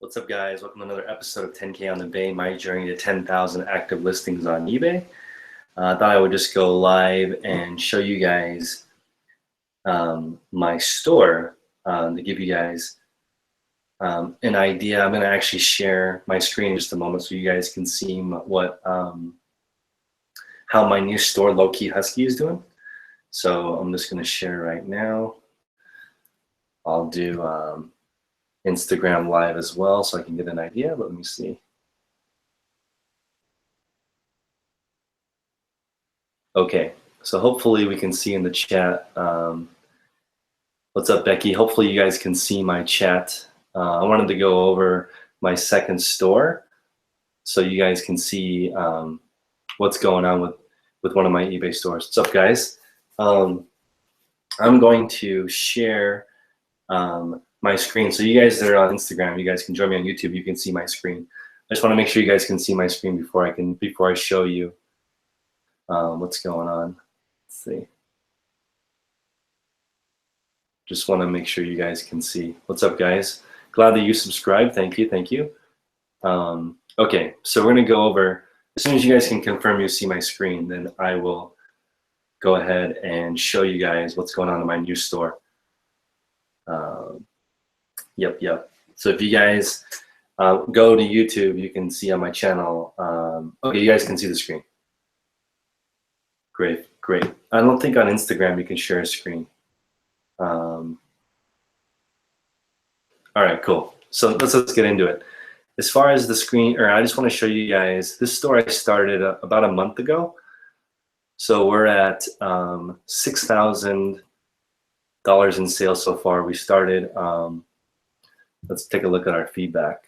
What's up, guys? Welcome to another episode of 10K on the Bay, my journey to 10,000 active listings on eBay. I thought I would just go live and show you guys my store to give you guys an idea. I'm going to actually share my screen in just a moment so you guys can see how my new store, lowkeyhusky, is doing. So I'm just going to share right now. I'll do Instagram live as well so I can get an idea, but let me see. Okay, so hopefully we can see in the chat. What's up, Becky? Hopefully you guys can see my chat. I wanted to go over my second store so you guys can see what's going on with one of my eBay stores. What's up, guys? I'm going to share my screen. So you guys that are on Instagram, you guys can join me on YouTube. You can see my screen. I just want to make sure you guys can see my screen before I show you what's going on. Let's see. Just want to make sure you guys can see. What's up, guys? Glad that you subscribed. Thank you. Thank you. Okay, so we're going to go over, as soon as you guys can confirm you see my screen, then I will go ahead and show you guys what's going on in my new store. Yep. So if you guys go to YouTube, you can see on my channel. Okay, you guys can see the screen. Great. I don't think on Instagram you can share a screen. All right, cool. So let's get into it. As far as the screen, I just want to show you guys this store I started about a month ago. So we're at $6,000 in sales so far. We started. Let's take a look at our feedback.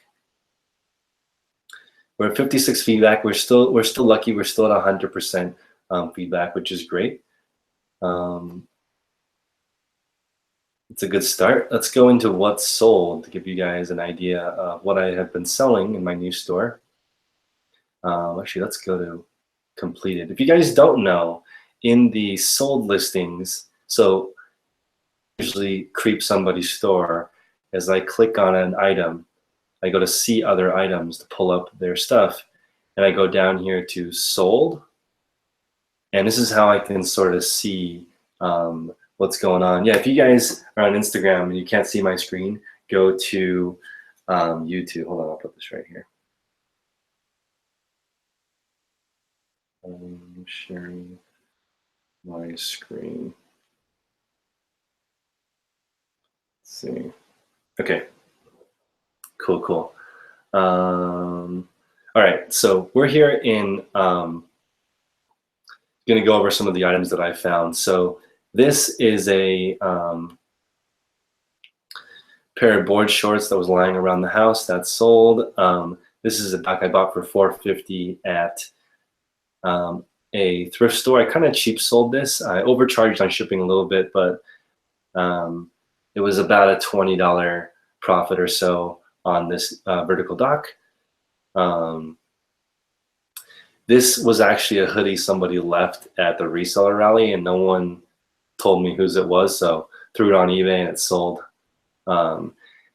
We're at 56 feedback. We're still lucky. We're still at 100% feedback, which is great. It's a good start. Let's go into what's sold to give you guys an idea of what I have been selling in my new store. Actually, let's go to completed. If you guys don't know, in the sold listings, so usually creep somebody's store. As I click on an item, I go to see other items to pull up their stuff, and I go down here to sold, and this is how I can sort of see what's going on. Yeah, if you guys are on Instagram and you can't see my screen, go to YouTube. Hold on, I'll put this right here. I'm sharing my screen. Let's see. Okay, cool. All right, so we're here in, gonna go over some of the items that I found. So this is a pair of board shorts that was lying around the house that's sold. This is a dock I bought for $4.50 at a thrift store. I kind of cheap sold this. I overcharged on shipping a little bit, but it was about a $20 profit or so on this vertical dock. This was actually a hoodie somebody left at the reseller rally, and no one told me whose it was, so threw it on eBay and it sold.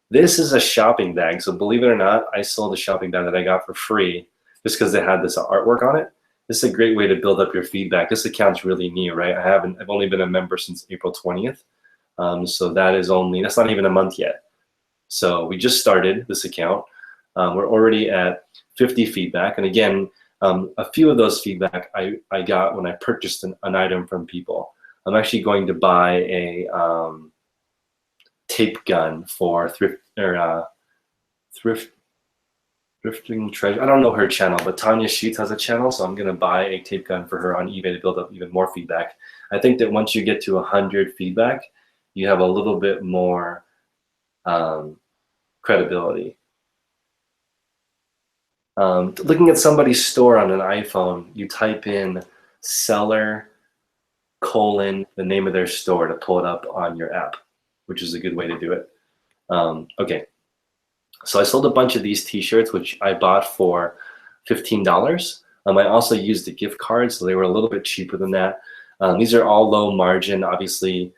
This is a shopping bag, so believe it or not, I sold a shopping bag that I got for free just because it had this artwork on it. This is a great way to build up your feedback. This account's really new, right? I've only been a member since April 20th. So that's not even a month yet. So we just started this account. We're already at 50 feedback. And again, a few of those feedback I got when I purchased an item from people. I'm actually going to buy a tape gun for Thrifting Treasure. I don't know her channel, but Tanya Sheets has a channel, so I'm going to buy a tape gun for her on eBay to build up even more feedback. I think that once you get to 100 feedback, you have a little bit more credibility. Looking at somebody's store on an iPhone, you type in seller : the name of their store to pull it up on your app, which is a good way to do it. Okay, so I sold a bunch of these t-shirts, which I bought for $15. I also used a gift card, so they were a little bit cheaper than that. These are all low margin. Obviously,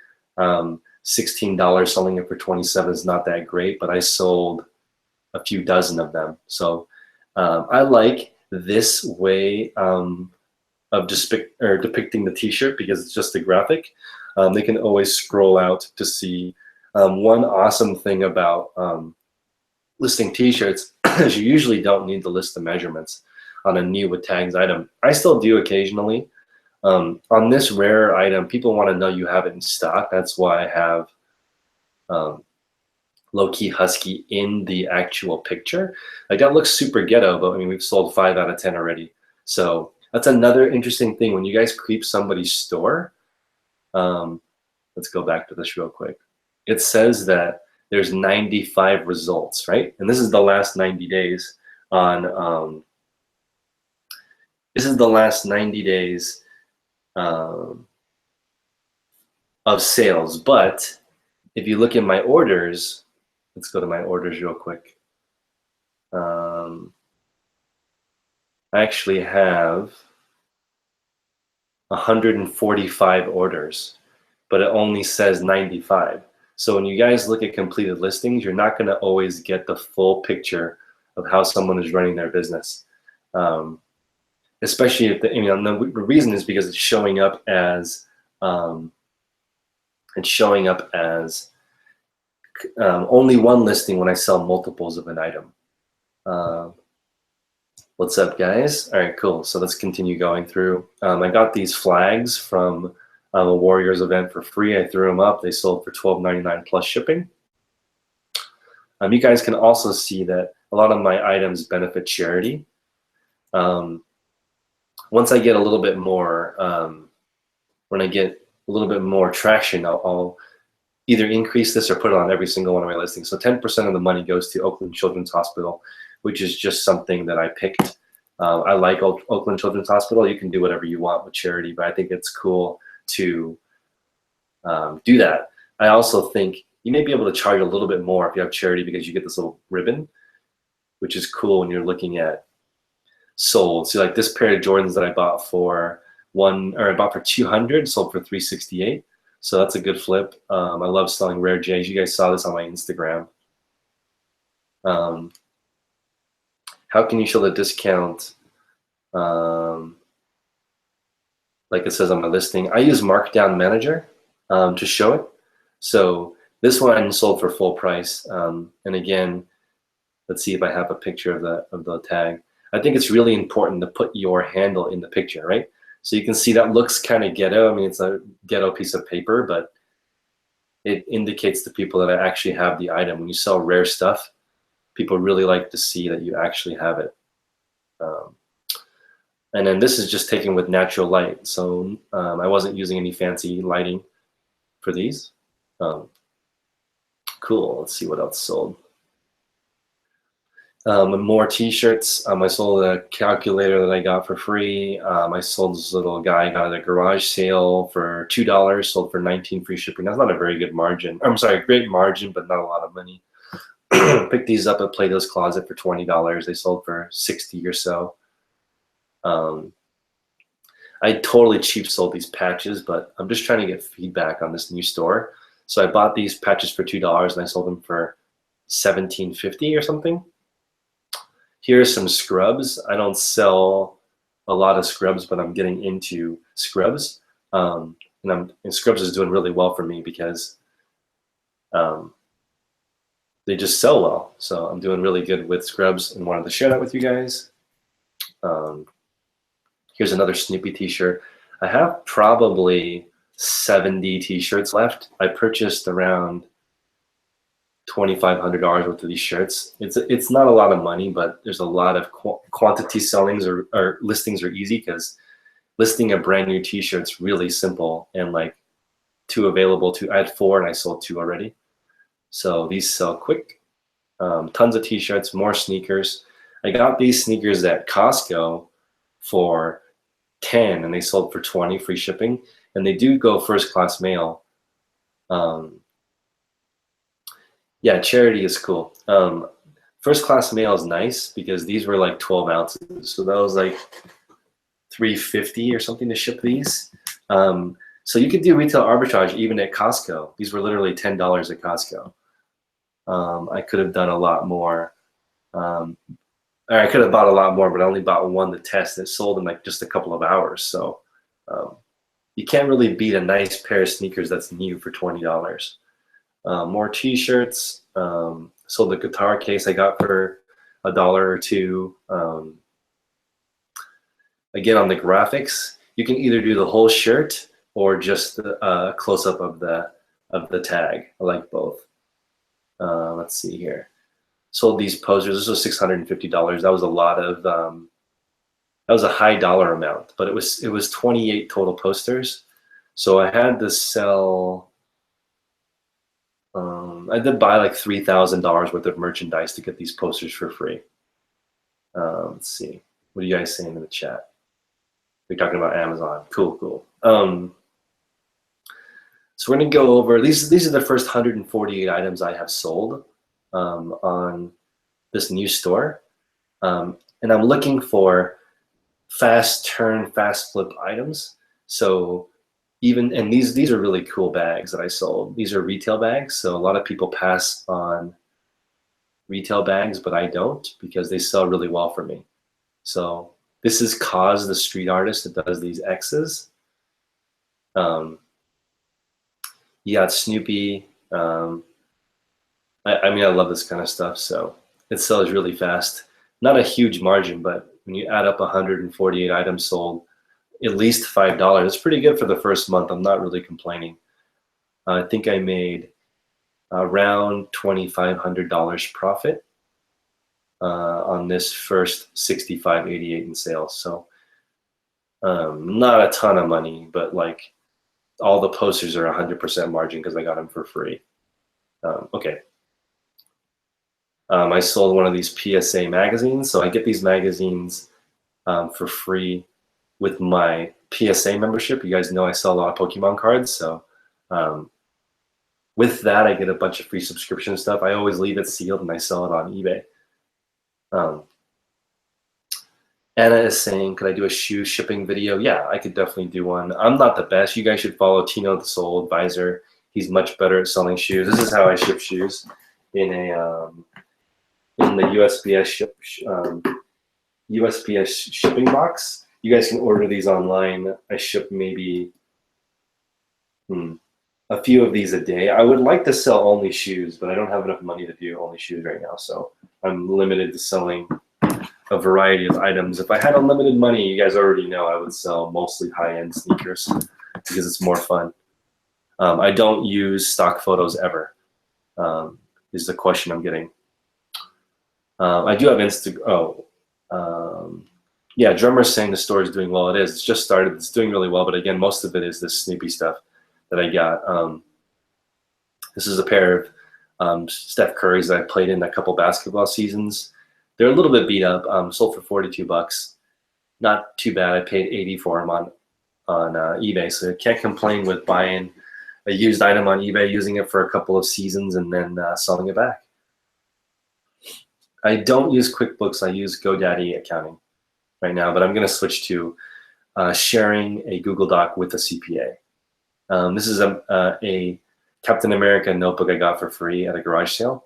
$16 selling it for $27 is not that great, but I sold a few dozen of them. So I like this way of depicting the t-shirt because it's just a graphic. They can always scroll out to see. One awesome thing about listing t-shirts is you usually don't need to list the measurements on a new with tags item. I still do occasionally. On this rare item, people want to know you have it in stock. That's why I have low-key husky in the actual picture. Like that looks super ghetto, but I mean, we've sold 5 out of 10 already. So that's another interesting thing. When you guys creep somebody's store, let's go back to this real quick. It says that there's 95 results, right? And this is the last 90 days on, this is the last 90 days of sales. But if you look at my orders, let's go to my orders real quick. I actually have 145 orders, but it only says 95. So when you guys look at completed listings, you're not going to always get the full picture of how someone is running their business. Especially if the reason is because it's showing up as only one listing when I sell multiples of an item. What's up, guys? All right, cool. So let's continue going through. I got these flags from a Warriors event for free. I threw them up. They sold for $12.99 plus shipping. You guys can also see that a lot of my items benefit charity. Once I get a little bit more, when I get a little bit more traction, I'll either increase this or put it on every single one of my listings. So 10% of the money goes to Oakland Children's Hospital, which is just something that I picked. I like Oakland Children's Hospital. You can do whatever you want with charity, but I think it's cool to do that. I also think you may be able to charge a little bit more if you have charity because you get this little ribbon, which is cool when you're looking at sold. So like this pair of Jordans that I bought for I bought for 200, sold for 368. So that's a good flip. I love selling rare J's. You guys saw this on my Instagram. How can you show the discount? Like it says on my listing, I use Markdown Manager to show it. So this one sold for full price. And again, let's see if I have a picture of the tag. I think it's really important to put your handle in the picture, right? So you can see that looks kind of ghetto. I mean, it's a ghetto piece of paper, but it indicates to people that I actually have the item. When you sell rare stuff, people really like to see that you actually have it. And then this is just taken with natural light. So I wasn't using any fancy lighting for these. Cool, let's see what else sold. More t-shirts. I sold a calculator that I got for free. I sold this little guy, got at a garage sale for $2, sold for 19 free shipping. That's not a very good margin. I'm sorry, great margin, but not a lot of money. Picked these up at Plato's Closet for $20. They sold for 60 or so. I totally cheap sold these patches, but I'm just trying to get feedback on this new store. So I bought these patches for $2 and I sold them for $17.50 or something. Here's some scrubs. I don't sell a lot of scrubs, but I'm getting into scrubs. And scrubs is doing really well for me because they just sell well. So I'm doing really good with scrubs and wanted to share that with you guys. Here's another Snoopy t-shirt. I have probably 70 t-shirts left. I purchased around $2,500 worth of these shirts. It's not a lot of money, but there's a lot of quantity sellings or listings are easy because listing a brand new t-shirt's really simple and like 2 available. I had 4 and I sold 2 already. So these sell quick. Tons of t-shirts, more sneakers. I got these sneakers at Costco for 10 and they sold for 20 free shipping. And they do go first class mail. Yeah, charity is cool. First class mail is nice because these were like 12 ounces. So that was like $3.50 or something to ship these. So you could do retail arbitrage even at Costco. These were literally $10 at Costco. I could have done a lot more I could have bought a lot more, but I only bought one to test. It sold in like just a couple of hours. So you can't really beat a nice pair of sneakers that's new for $20. More t-shirts. Sold the guitar case I got for $1 or $2. Again, on the graphics, you can either do the whole shirt or just a close-up of the tag. I like both. Let's see here. Sold these posters. This was $650. That was a lot of that was a high dollar amount, but it was 28 total posters. So I had to sell. I did buy like $3,000 worth of merchandise to get these posters for free. Let's see. What are you guys saying in the chat? We're talking about Amazon. Cool, cool. So we're gonna go over these are the first 148 items I have sold on this new store, and I'm looking for fast turn, fast flip items. So and these are really cool bags that I sold. These are retail bags, so a lot of people pass on retail bags, but I don't because they sell really well for me. So this is Cause, the street artist that does these X's. You got Snoopy. I mean, I love this kind of stuff, so it sells really fast. Not a huge margin, but when you add up 148 items sold, at least $5, it's pretty good for the first month. I'm not really complaining. I think I made around $2,500 profit on this first 65.88 in sales. So not a ton of money, but like all the posters are 100% margin because I got them for free. Okay. I sold one of these PSA magazines. So I get these magazines for free with my PSA membership. You guys know I sell a lot of Pokemon cards. So with that, I get a bunch of free subscription stuff. I always leave it sealed and I sell it on eBay. Anna is saying, could I do a shoe shipping video? Yeah, I could definitely do one. I'm not the best. You guys should follow Tino the Soul Advisor. He's much better at selling shoes. This is how I ship shoes in the USPS shipping box. You guys can order these online. I ship maybe a few of these a day. I would like to sell only shoes, but I don't have enough money to do only shoes right now. So I'm limited to selling a variety of items. If I had unlimited money, you guys already know I would sell mostly high-end sneakers because it's more fun. I don't use stock photos ever, is the question I'm getting. I do have yeah, Drummer's saying the store is doing well. It is. It's just started. It's doing really well. But again, most of it is this Snoopy stuff that I got. This is a pair of Steph Curry's that I played in a couple basketball seasons. They're a little bit beat up. Sold for 42 bucks. Not too bad. I paid 80 for them on eBay. So I can't complain with buying a used item on eBay, using it for a couple of seasons, and then selling it back. I don't use QuickBooks. I use GoDaddy accounting right now, but I'm going to switch to sharing a Google Doc with a CPA. This is a Captain America notebook I got for free at a garage sale.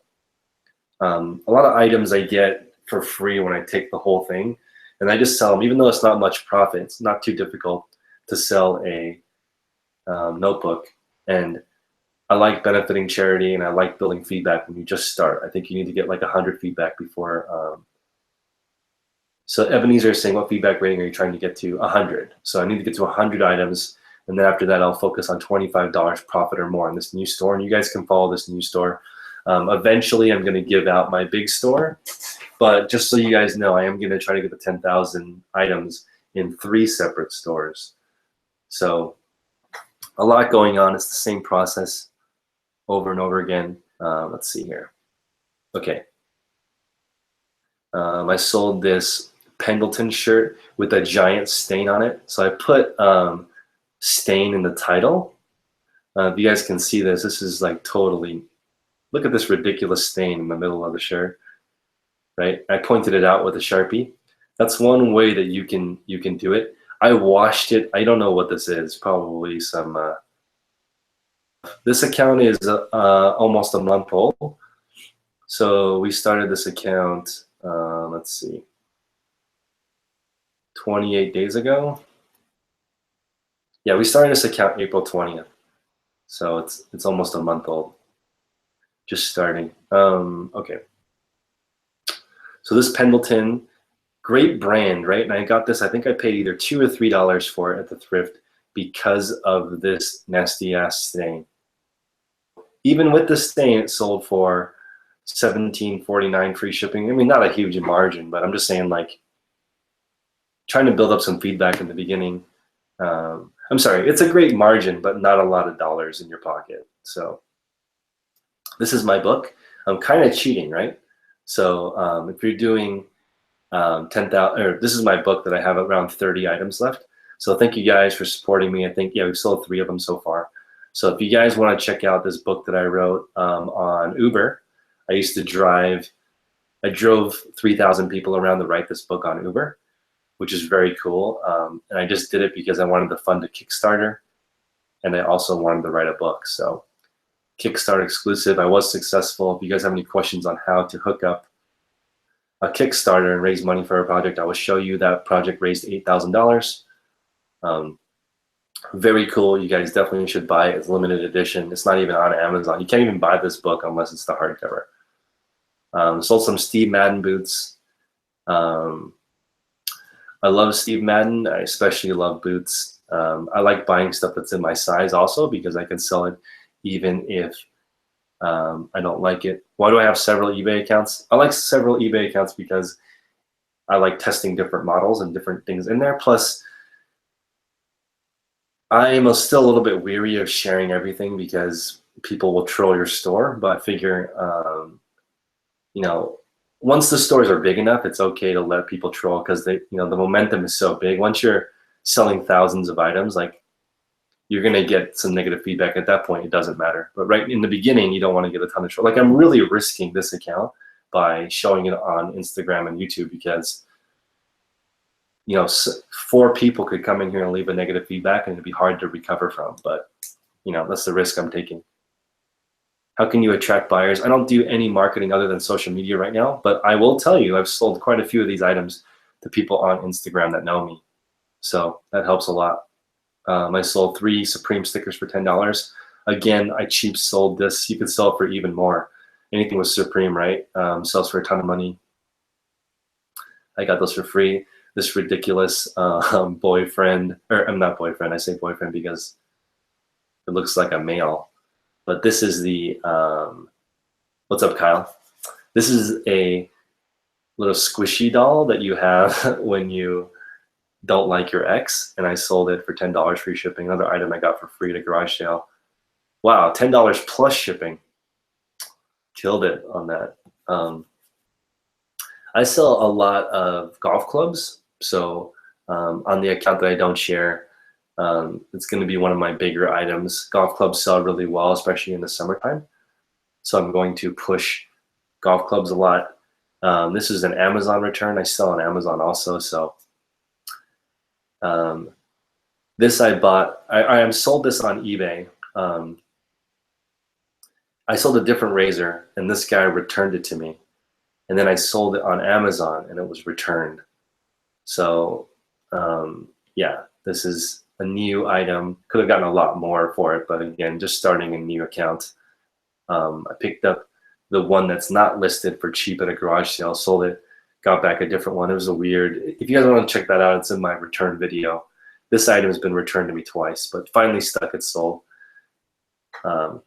A lot of items I get for free when I take the whole thing, and I just sell them. Even though it's not much profit, it's not too difficult to sell a notebook. And I like benefiting charity, and I like building feedback when you just start. I think you need to get like 100 feedback before. So Ebenezer is saying, what feedback rating are you trying to get to? 100. So I need to get to 100 items, and then after that, I'll focus on $25 profit or more in this new store. And you guys can follow this new store. Eventually, I'm going to give out my big store, but just so you guys know, I am going to try to get the 10,000 items in 3 separate stores. So a lot going on. It's the same process over and over again. Let's see here. Okay. I sold this Pendleton shirt with a giant stain on it. So I put stain in the title. If you guys can see this, this is like totally, look at this ridiculous stain in the middle of the shirt, right? I pointed it out with a Sharpie. That's one way that you can do it. I washed it. I don't know what this is. Probably some, this account is almost a month old. So we started this account let's see, 28 days ago. Yeah, we started this account April 20th. So it's almost a month old. Just starting. Okay. So this Pendleton, great brand, right? And I got this, I think I paid either $2 or $3 for it at the thrift because of this nasty ass stain. Even with the stain, it sold for $17.49 free shipping. I mean, not a huge margin, but I'm just saying, like, trying to build up some feedback in the beginning. I'm sorry, it's a great margin, but not a lot of dollars in your pocket. So this is my book. I'm kind of cheating, right? So if you're doing 10,000, or this is my book that I have around 30 items left. So thank you guys for supporting me. I think, yeah, we've sold 3 of them so far. So if you guys want to check out this book that I wrote on Uber, I drove 3,000 people around to write this book on Uber, which is very cool. And I just did it because I wanted to fund a Kickstarter, and I also wanted to write a book. So Kickstarter exclusive. I was successful. If you guys have any questions on how to hook up a Kickstarter and raise money for a project, I will show you. That project raised $8,000. Very cool. You guys definitely should buy it. It's limited edition. It's not even on Amazon. You can't even buy this book unless it's the hardcover. Sold some Steve Madden boots. I love Steve Madden. I especially love boots. I like buying stuff that's in my size also because I can sell it even if I don't like it. Why do I have several eBay accounts? I like several eBay accounts because I like testing different models and different things in there. Plus, I'm still a little bit weary of sharing everything because people will troll your store. But I figure, you know, once the stores are big enough, it's okay to let people troll because the momentum is so big. Once you're selling thousands of items, like, you're gonna get some negative feedback. At that point, it doesn't matter. But right in the beginning, you don't want to get a ton of troll. Like, I'm really risking this account by showing it on Instagram and YouTube because 4 people could come in here and leave a negative feedback, and it'd be hard to recover from. But that's the risk I'm taking. How can you attract buyers? I don't do any marketing other than social media right now, but I will tell you, I've sold quite a few of these items to people on Instagram that know me. So that helps a lot. I sold 3 Supreme stickers for $10. Again, I cheap sold this. You could sell it for even more. Anything with Supreme, right? Sells for a ton of money. I got those for free. This ridiculous boyfriend, or I'm not boyfriend, I say boyfriend because it looks like a male. But this is the, what's up, Kyle? This is a little squishy doll that you have when you don't like your ex, and I sold it for $10 free shipping. Another item I got for free at a garage sale. Wow, $10 plus shipping. Killed it on that. I sell a lot of golf clubs, so on the account that I don't share, it's going to be one of my bigger items. Golf clubs sell really well, especially in the summertime. So I'm going to push golf clubs a lot. This is an Amazon return. I sell on Amazon also, so this I bought. I sold this on eBay. I sold a different razor, and this guy returned it to me. And then I sold it on Amazon, and it was returned. So yeah, this is a new item. Could have gotten a lot more for it, but again, just starting a new account. I picked up the one that's not listed for cheap at a garage sale, sold it, got back a different one. It was a weird, if you guys want to check that out, it's in my return video. This item has been returned to me twice, but finally stuck, it's sold.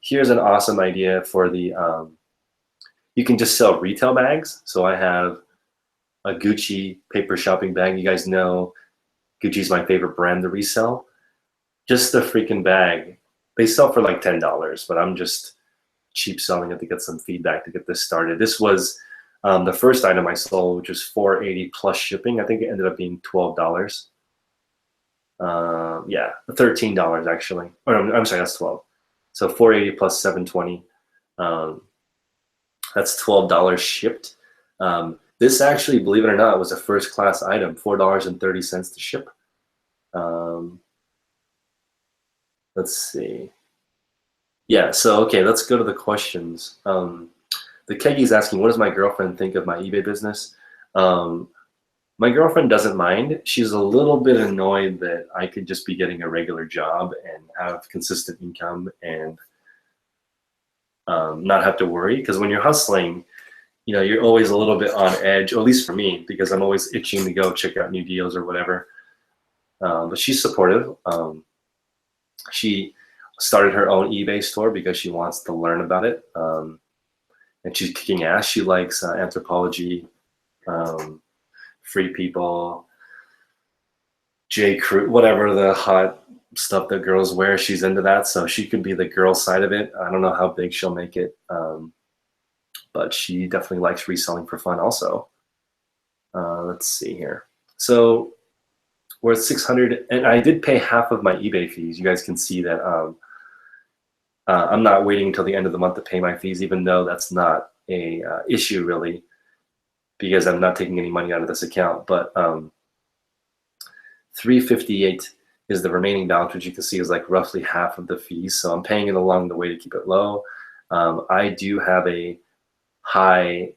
Here's an awesome idea for the, you can just sell retail bags. So I have a Gucci paper shopping bag. You guys know Gucci's my favorite brand to resell. Just the freaking bag. They sell for like $10, but I'm just cheap selling it to get some feedback to get this started. This was the first item I sold, which was $4.80 plus shipping. I think it ended up being $12. Yeah, $13 actually. Or I'm sorry, that's 12. So $4.80 plus $7.20. That's $12 shipped. This actually, believe it or not, was a first class item, $4.30 to ship. Let's see. Yeah, so okay, let's go to the questions. The Keggy's asking, what does my girlfriend think of my eBay business? My girlfriend doesn't mind. She's a little bit annoyed that I could just be getting a regular job and have consistent income and not have to worry. Because when you're hustling, you know, you're always a little bit on edge, or at least for me, because I'm always itching to go check out new deals or whatever. But she's supportive. She started her own eBay store because she wants to learn about it. And she's kicking ass. She likes anthropology, free people, J. Crew, whatever the hot stuff that girls wear. She's into that, so she could be the girl side of it. I don't know how big she'll make it, but she definitely likes reselling for fun also. Let's see here. So we're at 600, and I did pay half of my eBay fees. You guys can see that I'm not waiting until the end of the month to pay my fees, even though that's not a issue really, because I'm not taking any money out of this account. But 358 is the remaining balance, which you can see is like roughly half of the fees. So I'm paying it along the way to keep it low. I do have a high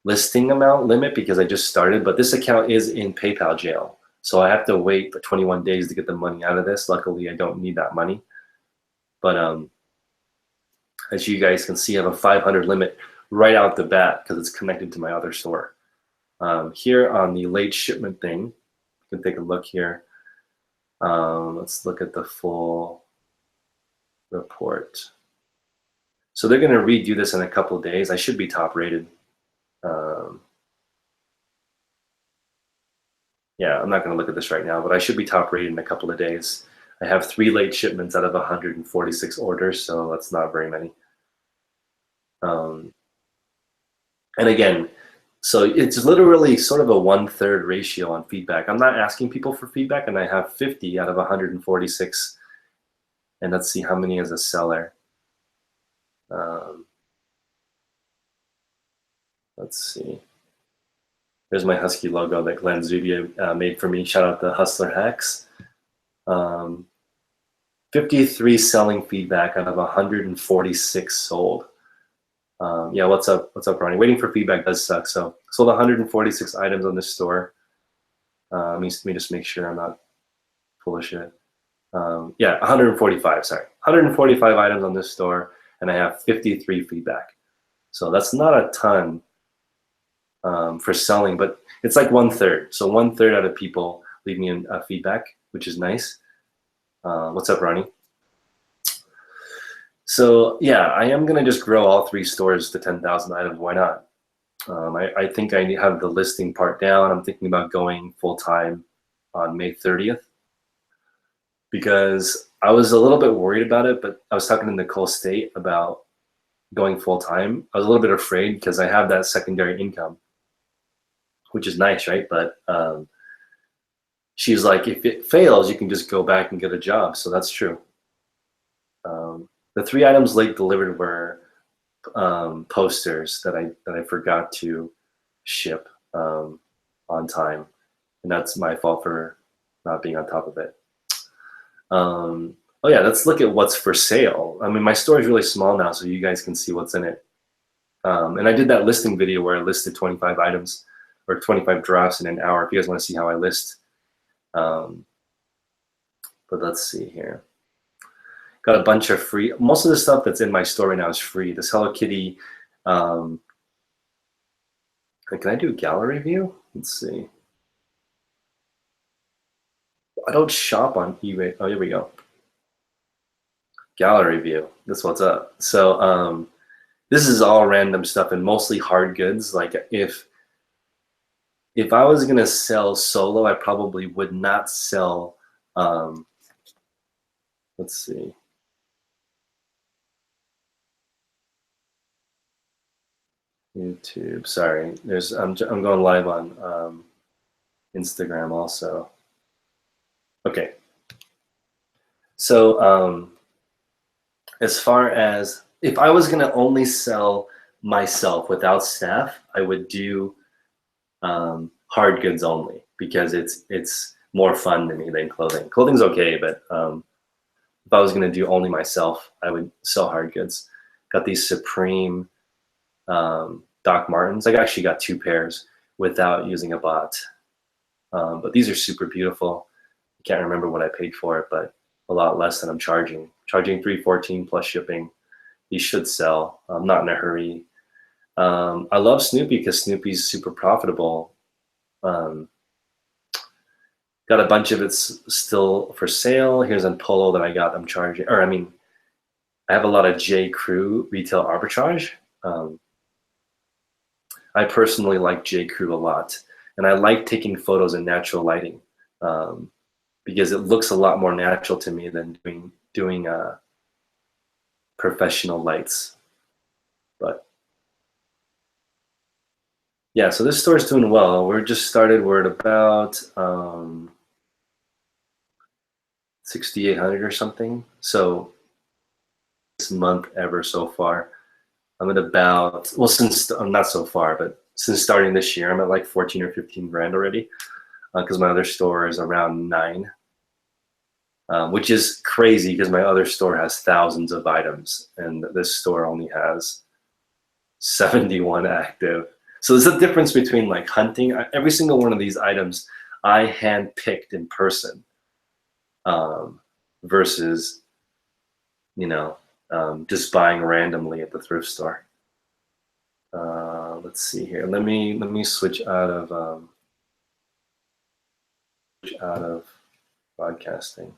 listing amount limit because I just started, but this account is in PayPal jail. So I have to wait for 21 days to get the money out of this. Luckily, I don't need that money. But as you guys can see, I have a 500 limit right out the bat because it's connected to my other store. Here on the late shipment thing, you can take a look here. Let's look at the full report. So they're going to redo this in a couple of days. I should be top rated. Yeah, I'm not going to look at this right now, but I should be top rated in a couple of days. I have 3 late shipments out of 146 orders, so that's not very many. And again, so it's literally sort of a 1/3 ratio on feedback. I'm not asking people for feedback, and I have 50 out of 146. And let's see how many as a seller. Let's see. There's my Husky logo that Glenn Zubia made for me. Shout out to Hustler Hacks. 53 selling feedback out of 146 sold. Yeah, what's up? What's up, Ronnie? Waiting for feedback does suck. So sold 146 items on this store. Let me just make sure I'm not full of shit. Yeah, 145. Sorry, 145 items on this store, and I have 53 feedback. So that's not a ton for selling, but it's like 1/3. So 1/3 out of people leave me a feedback, which is nice. What's up, Ronnie? So yeah, I am gonna just grow all 3 stores to 10,000 items. Why not? I think I have the listing part down. I'm thinking about going full time on May 30th because I was a little bit worried about it, but I was talking to Nicole State about going full time. I was a little bit afraid because I have that secondary income, which is nice, right? But she's like, if it fails, you can just go back and get a job. So that's true. The 3 items late delivered were posters that I forgot to ship on time, and that's my fault for not being on top of it. Oh yeah, let's look at what's for sale. I mean, my store is really small now, so you guys can see what's in it. And I did that listing video where I listed 25 items or 25 drafts in an hour. If you guys want to see how I list, but let's see here. Got a bunch of free. Most of the stuff that's in my store right now is free. This Hello Kitty. Can I do a gallery view? Let's see. I don't shop on eBay. Oh, here we go. Gallery view. That's what's up. So this is all random stuff and mostly hard goods. Like if I was gonna sell solo, I probably would not sell. Let's see. YouTube. Sorry, I'm going live on Instagram also. Okay. So as far as if I was gonna only sell myself without staff, I would do hard goods only because it's more fun to me than clothing. Clothing's okay, but if I was gonna do only myself, I would sell hard goods. Got these Supreme Doc Martens. I actually got 2 pairs without using a bot. But these are super beautiful. I can't remember what I paid for it, but a lot less than I'm charging. Charging $314 plus shipping. These should sell. I'm not in a hurry. I love Snoopy because Snoopy's super profitable. Got a bunch of it still for sale. Here's a polo that I got. I'm charging, or I mean, I have a lot of J. Crew retail arbitrage. I personally like J. Crew a lot, and I like taking photos in natural lighting because it looks a lot more natural to me than doing professional lights. But yeah, so this store is doing well. We're just started. We're at about 6,800 or something. So this month ever so far, I'm at about, well, since I'm not so far, but since starting this year, I'm at like 14 or 15 grand already, because my other store is around 9, which is crazy because my other store has thousands of items and this store only has 71 active. So there's a difference between like hunting. Every single one of these items I hand-picked in person versus, you know, just buying randomly at the thrift store. Let's see here. Let me switch out of broadcasting.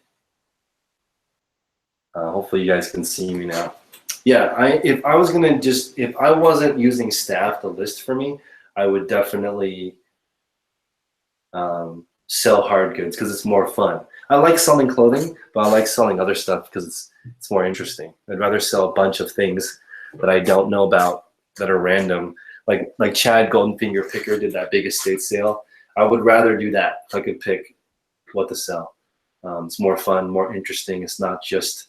Hopefully you guys can see me now. Yeah, if I wasn't using staff to list for me, I would definitely sell hard goods because it's more fun. I like selling clothing, but I like selling other stuff because it's more interesting. I'd rather sell a bunch of things that I don't know about that are random. Like Chad Goldenfinger Picker did that big estate sale. I would rather do that if I could pick what to sell. It's more fun, more interesting. It's not just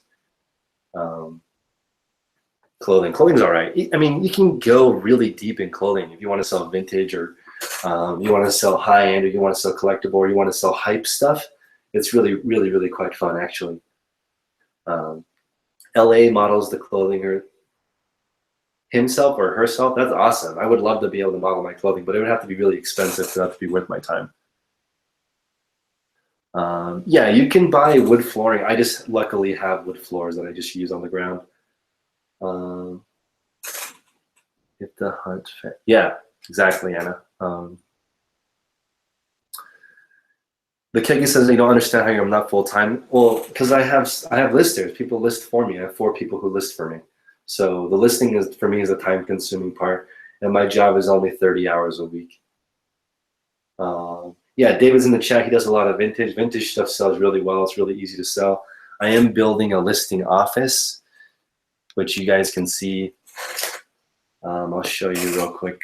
clothing. Clothing's all right. I mean, you can go really deep in clothing if you want to sell vintage, or you want to sell high end, or you want to sell collectible, or you want to sell hype stuff. It's really, really, really quite fun, actually. LA models the clothing or himself or herself. That's awesome. I would love to be able to model my clothing, but it would have to be really expensive for that to be worth my time. Yeah, you can buy wood flooring. I just luckily have wood floors that I just use on the ground. If the hunt, yeah, exactly, Anna. The Kegi says they don't understand how you're not full time. Well, because I have listers. People list for me. I have 4 people who list for me. So the listing is for me is a time consuming part, and my job is only 30 hours a week. Yeah, David's in the chat. He does a lot of vintage. Vintage stuff sells really well. It's really easy to sell. I am building a listing office, which you guys can see. I'll show you real quick.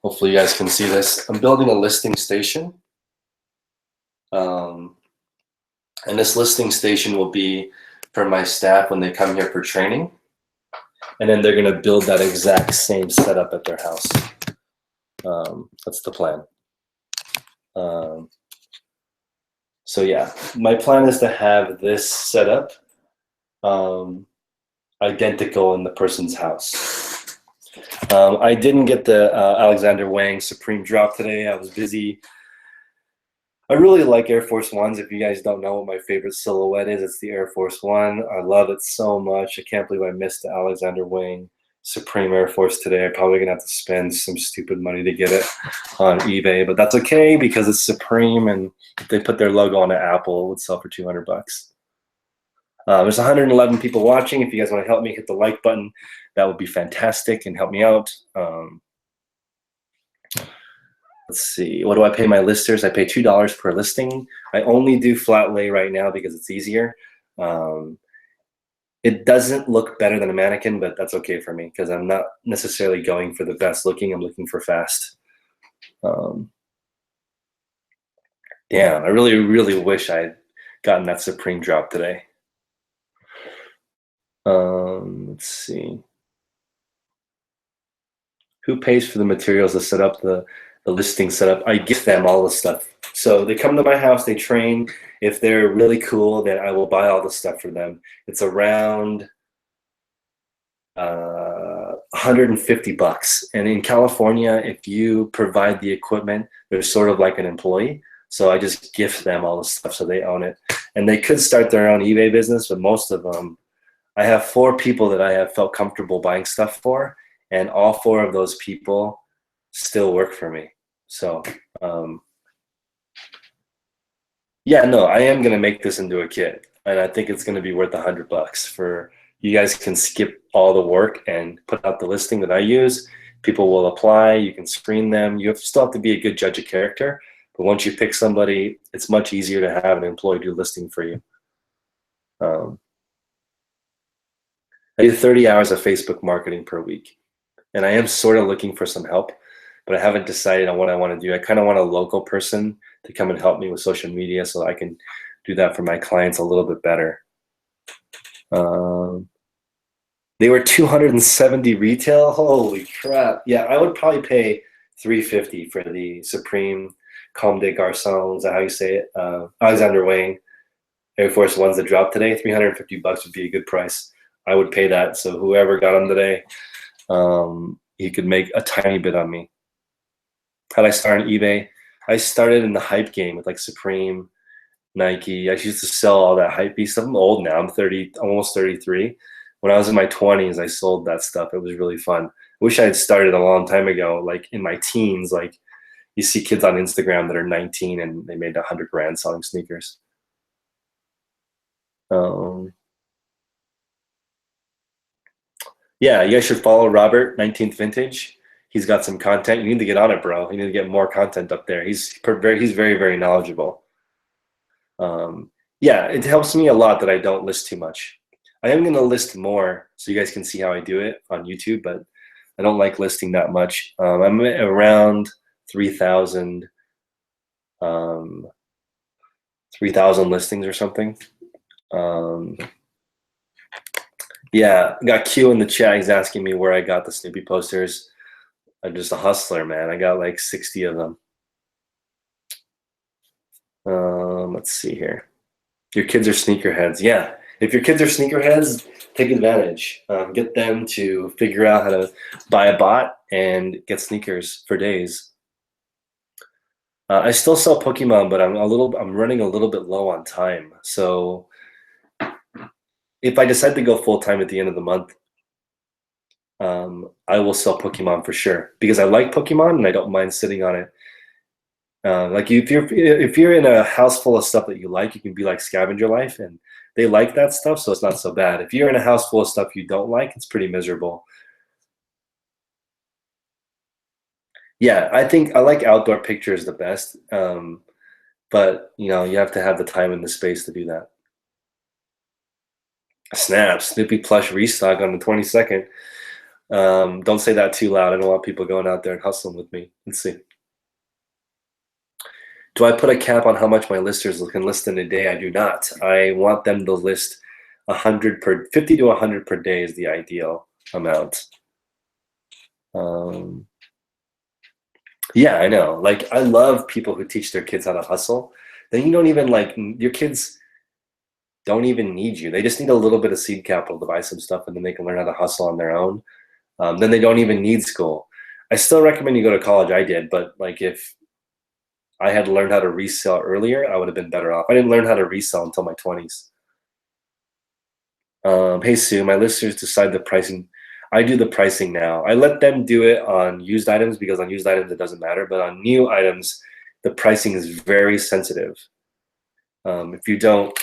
Hopefully you guys can see this. I'm building a listing station. And this listing station will be for my staff when they come here for training. And then they're going to build that exact same setup at their house. That's the plan. So yeah, my plan is to have this setup identical in the person's house. I didn't get the Alexander Wang Supreme drop today. I was busy. I really like Air Force Ones. If you guys don't know what my favorite silhouette is, it's the Air Force One. I love it so much. I can't believe I missed the Alexander Wang Supreme Air Force today. I'm probably gonna have to spend some stupid money to get it on eBay, but that's okay because it's Supreme, and if they put their logo on an Apple, it would sell for 200 bucks. There's 111 people watching. If you guys want to help me, hit the like button. That would be fantastic and help me out. Let's see, what do I pay my listers? I pay $2 per listing. I only do flat lay right now because it's easier. It doesn't look better than a mannequin, but that's okay for me because I'm not necessarily going for the best looking. I'm looking for fast. Damn, I really, really wish I had gotten that Supreme drop today. Let's see. Who pays for the materials to set up the listing setup? I gift them all the stuff. So they come to my house, they train. If they're really cool, then I will buy all the stuff for them. It's around $150. And in California, if you provide the equipment, they're sort of like an employee. So I just gift them all the stuff so they own it. And they could start their own eBay business, but most of them, I have 4 people that I have felt comfortable buying stuff for, and all 4 of those people still work for me. So yeah, no, I am gonna make this into a kit, and I think it's gonna be worth $100 for you guys can skip all the work and put out the listing that I use. People will apply, you can screen them. You still have to be a good judge of character, but once you pick somebody, it's much easier to have an employee do listing for you. I do 30 hours of Facebook marketing per week, and I am sort of looking for some help, but I haven't decided on what I want to do. I kind of want a local person to come and help me with social media so I can do that for my clients a little bit better. They were 270 retail. Holy crap. Yeah, I would probably pay $350 for the Supreme Comme des Garçons. Is that how you say it? Alexander Wang Air Force Ones that dropped today. $350 would be a good price. I would pay that. So whoever got them today, he could make a tiny bit on me. How'd I start on eBay? I started in the hype game with like Supreme, Nike. I used to sell all that hype stuff. I'm old now. I'm 30, almost 33. When I was in my 20s, I sold that stuff. It was really fun. I wish I had started a long time ago, like in my teens. Like you see kids on Instagram that are 19 and they made $100 grand selling sneakers. Yeah, you guys should follow Robert, 19th Vintage. He's got some content. You need to get on it, bro. You need to get more content up there. He's very, very knowledgeable. Yeah, it helps me a lot that I don't list too much. I am going to list more so you guys can see how I do it on YouTube, but I don't like listing that much. I'm at around 3,000 3,000 listings or something. Yeah, got Q in the chat. He's asking me where I got the Snoopy posters. I'm just a hustler, man. I got like 60 of them. Let's see here. Your kids are sneakerheads. Yeah, if your kids are sneakerheads, take advantage. Get them to figure out how to buy a bot and get sneakers for days. I still sell Pokemon, but I'm running a little bit low on time. So if I decide to go full time at the end of the month, I will sell Pokemon for sure because I like Pokemon and I don't mind sitting on it. Like if you're in a house full of stuff that you like, you can be like Scavenger Life, and they like that stuff, so it's not so bad. If you're in a house full of stuff you don't like, it's pretty miserable. Yeah, I think I like outdoor pictures the best, but you know you have to have the time and the space to do that. Snap, Snoopy plush restock on the 22nd. Don't say that too loud. I don't want people going out there and hustling with me. Let's see. Do I put a cap on how much my listers can list in a day? I do not. I want them to list 50 to 100 per day is the ideal amount. Yeah, I know. Like I love people who teach their kids how to hustle. Then you don't even like your kids don't even need you. They just need a little bit of seed capital to buy some stuff, and then they can learn how to hustle on their own. Then they don't even need school. I still recommend you go to college. I did, but like if I had learned how to resell earlier, I would have been better off. I didn't learn how to resell until my 20s. Hey Sue, my listeners decide the pricing. I do the pricing now. I let them do it on used items because on used items it doesn't matter, but on new items, the pricing is very sensitive. If you don't,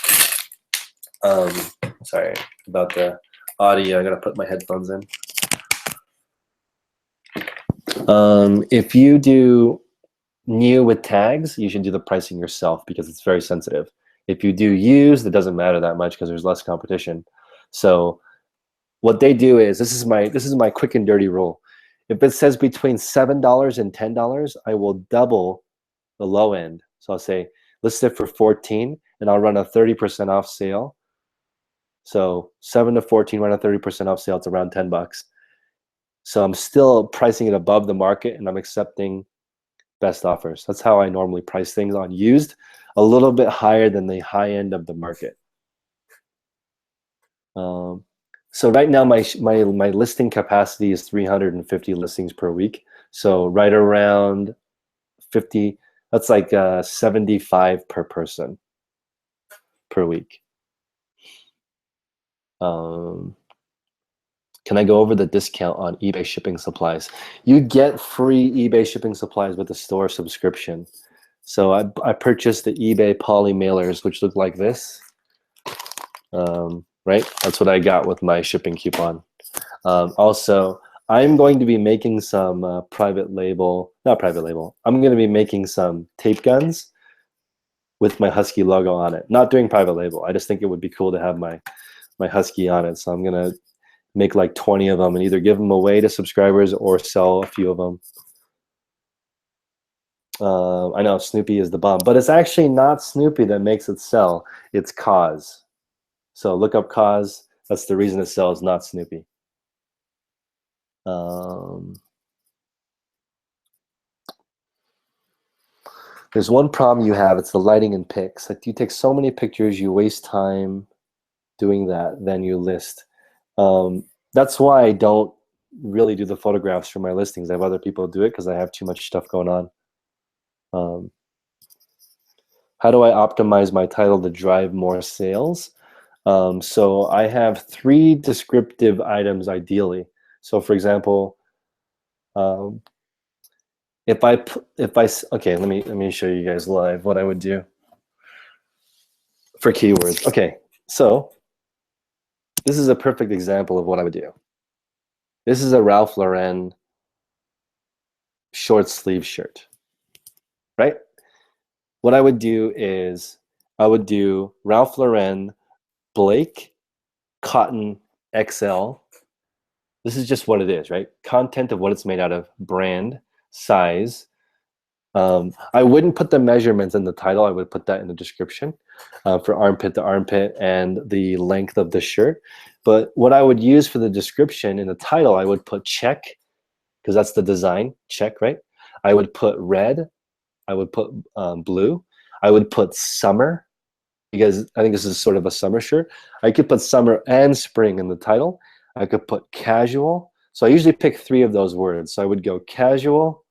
sorry about the audio. I gotta put my headphones in. If you do new with tags, you should do the pricing yourself because it's very sensitive. If you do used, it doesn't matter that much because there's less competition. So what they do is, this is my quick and dirty rule. If it says between $7 and $10, I will double the low end. So I'll say list it for 14 and I'll run a 30% off sale. So 7 to 14, run a 30% off sale. It's around $10. So I'm still pricing it above the market and I'm accepting best offers. That's how I normally price things on used, a little bit higher than the high end of the market. So right now my listing capacity is 350 listings per week. So right around 50, that's like 75 per person per week. Can I go over the discount on eBay shipping supplies? You get free eBay shipping supplies with the store subscription. So I purchased the eBay poly mailers, which look like this. Right? That's what I got with my shipping coupon. Also, I'm going to be making some not private label. I'm going to be making some tape guns with my Husky logo on it. Not doing private label. I just think it would be cool to have my Husky on it. So I'm going to make like 20 of them and either give them away to subscribers or sell a few of them. I know Snoopy is the bomb, but it's actually not Snoopy that makes it sell. It's Cause. So look up Cause. That's the reason it sells, not Snoopy. There's one problem you have. It's the lighting and pics. Like you take so many pictures, you waste time doing that, then you list. That's why I don't really do the photographs for my listings. I have other people do it because I have too much stuff going on. How do I optimize my title to drive more sales? So I have 3 descriptive items ideally. So for example, okay, let me show you guys live what I would do for keywords. Okay, so this is a perfect example of what I would do. This is a Ralph Lauren short sleeve shirt, right? What I would do is I would do Ralph Lauren Blake Cotton XL. This is just what it is, right? Content of what it's made out of, brand, size. I wouldn't put the measurements in the title. I would put that in the description for armpit to armpit and the length of the shirt. But what I would use for the description in the title, I would put check, because that's the design, check, right? I would put red. I would put blue. I would put summer, because I think this is sort of a summer shirt. I could put summer and spring in the title. I could put casual. So I usually pick 3 of those words. So I would go casual,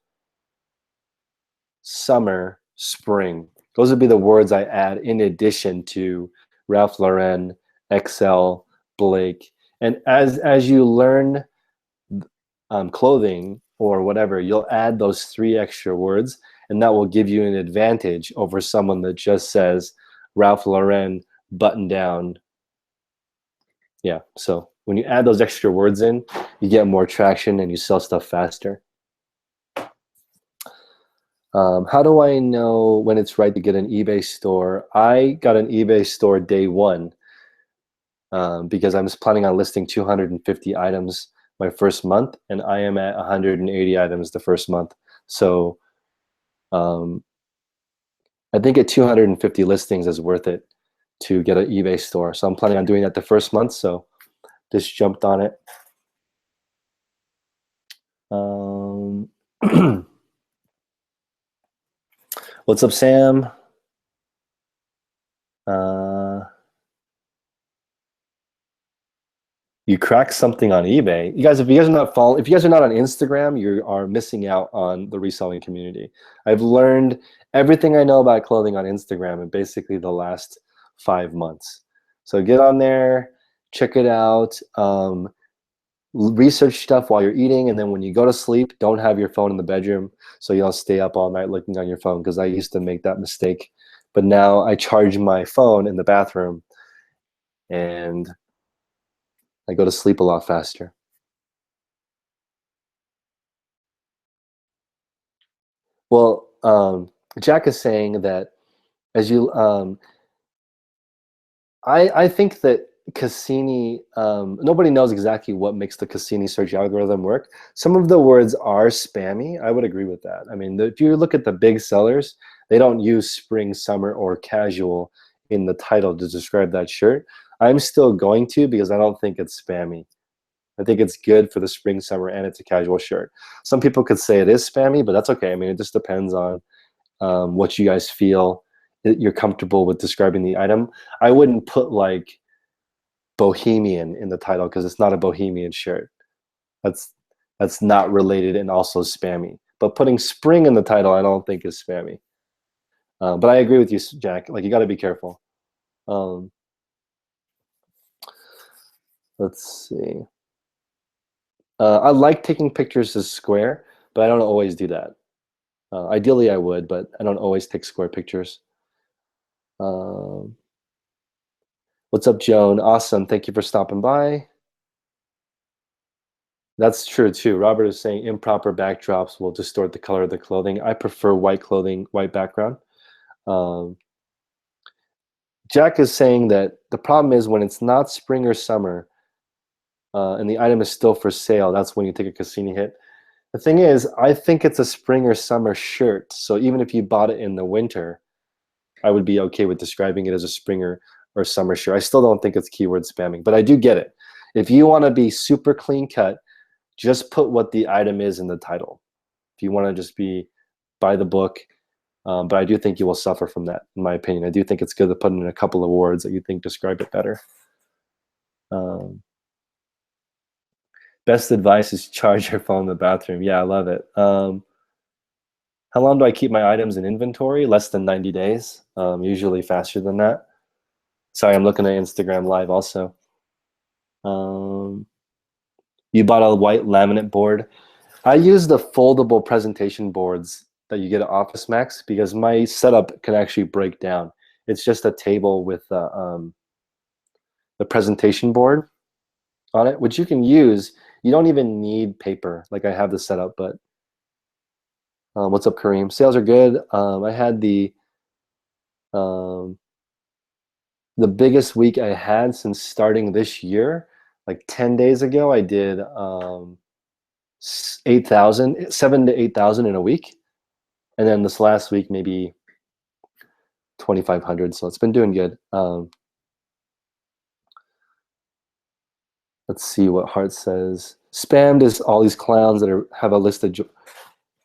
summer, spring. Those would be the words I add in addition to Ralph Lauren, XL, Blake. And as you learn clothing or whatever, you'll add those 3 extra words, and that will give you an advantage over someone that just says Ralph Lauren button down. Yeah, so when you add those extra words in, you get more traction and you sell stuff faster. How do I know when it's right to get an eBay store? I got an eBay store day 1 because I was planning on listing 250 items my first month, and I am at 180 items the first month. So I think at 250 listings is worth it to get an eBay store. So I'm planning on doing that the first month. So just jumped on it. What's up, Sam? You crack something on eBay. You guys, if you guys are not on Instagram, you are missing out on the reselling community. I've learned everything I know about clothing on Instagram in basically the last 5 months. So get on there, check it out, research stuff while you're eating, and then when you go to sleep, don't have your phone in the bedroom so you don't stay up all night looking on your phone, because I used to make that mistake. But now I charge my phone in the bathroom and I go to sleep a lot faster. Well, Jack is saying that as you, I think that Cassini, nobody knows exactly what makes the Cassini search algorithm work. Some of the words are spammy. I would agree with that. I mean, if you look at the big sellers, they don't use spring, summer, or casual in the title to describe that shirt. I'm still going to, because I don't think it's spammy. I think it's good for the spring, summer, and it's a casual shirt. Some people could say it is spammy, but that's okay. I mean, it just depends on what you guys feel you're comfortable with describing the item. I wouldn't put like bohemian in the title because it's not a bohemian shirt. That's not related and also spammy. But putting spring in the title, I don't think is spammy. But I agree with you, Jack. Like, you got to be careful. Let's see. I like taking pictures as square, but I don't always do that. Ideally, I would, but I don't always take square pictures. What's up, Joan? Awesome. Thank you for stopping by. That's true too. Robert is saying improper backdrops will distort the color of the clothing. I prefer white clothing, white background. Jack is saying that the problem is when it's not spring or summer and the item is still for sale, that's when you take a Cassini hit. The thing is, I think it's a spring or summer shirt. So even if you bought it in the winter, I would be okay with describing it as a spring or summer shirt. I still don't think it's keyword spamming, but I do get it. If you want to be super clean cut, just put what the item is in the title. If you want to just be by the book, but I do think you will suffer from that, in my opinion. I do think it's good to put in a couple of words that you think describe it better. Best advice is charge your phone in the bathroom. Yeah, I love it. How long do I keep my items in inventory? Less than 90 days, usually faster than that. Sorry, I'm looking at Instagram Live also. You bought a white laminate board. I use the foldable presentation boards that you get at Office Max because my setup can actually break down. It's just a table with the presentation board on it, which you can use. You don't even need paper. Like, I have this set up, but what's up, Kareem? Sales are good. I had the biggest week I had since starting this year. Like 10 days ago, I did 7,000 to 8,000 in a week. And then this last week, maybe 2,500. So it's been doing good. Let's see what Hart says. Spammed is all these clowns that have a list of.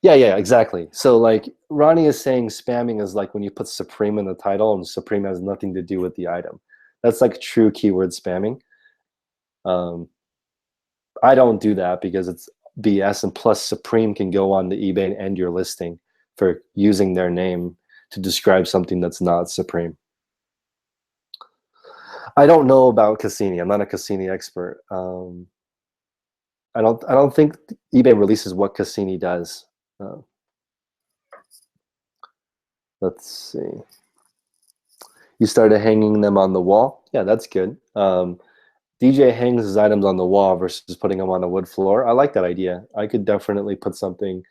Yeah, exactly. So like Ronnie is saying, spamming is like when you put Supreme in the title and Supreme has nothing to do with the item. That's like true keyword spamming. I don't do that because it's BS, and plus Supreme can go on the eBay and end your listing for using their name to describe something that's not Supreme. I don't know about Cassini. I'm not a Cassini expert. I don't think eBay releases what Cassini does. Let's see. You started hanging them on the wall. Yeah, that's good. DJ hangs his items on the wall versus putting them on a wood floor. I like that idea. I could definitely put something.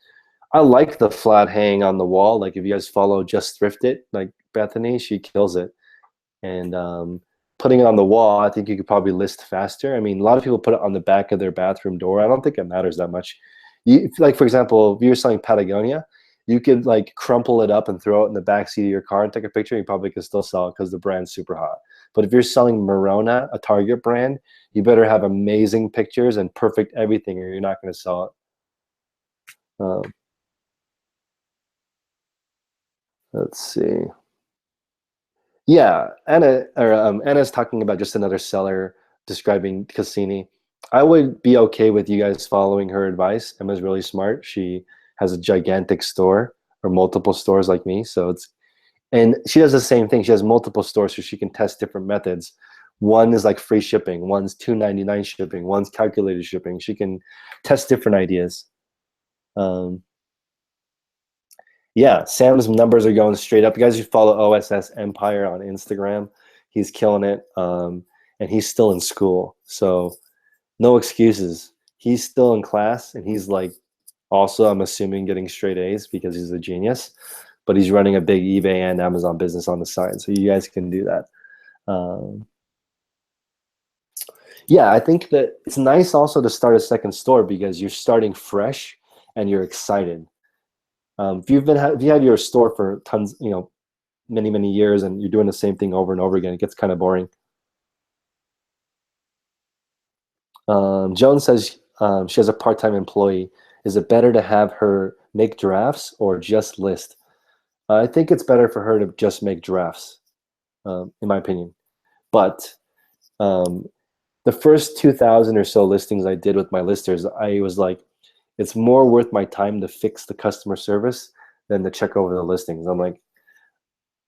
I like the flat hang on the wall. Like, if you guys follow Just Thrift It, like Bethany, she kills it. And putting it on the wall, I think you could probably list faster. I mean, a lot of people put it on the back of their bathroom door. I don't think it matters that much. Like, for example, if you're selling Patagonia, you could like crumple it up and throw it in the back seat of your car and take a picture. You probably could still sell it because the brand's super hot. But if you're selling Merona, a Target brand, you better have amazing pictures and perfect everything, or you're not going to sell it. Let's see. Yeah, Anna's talking about just another seller describing Cassini. I would be okay with you guys following her advice. Emma's really smart. She has a gigantic store or multiple stores like me. And she does the same thing. She has multiple stores so she can test different methods. One is like free shipping. One's $2.99 shipping. One's calculated shipping. She can test different ideas. Yeah, Sam's numbers are going straight up. You guys should follow OSS Empire on Instagram. He's killing it. And he's still in school. So no excuses. He's still in class, and he's like also, I'm assuming, getting straight A's because he's a genius. But he's running a big eBay and Amazon business on the side. So you guys can do that. Yeah, I think that it's nice also to start a second store because you're starting fresh and you're excited. If you had your store for tons, many years, and you're doing the same thing over and over again, it gets kind of boring. Joan says she has a part-time employee. Is it better to have her make drafts or just list? I think it's better for her to just make drafts, in my opinion. But um, the first 2,000 or so listings I did with my listers, I was like, it's more worth my time to fix the customer service than to check over the listings. I'm like,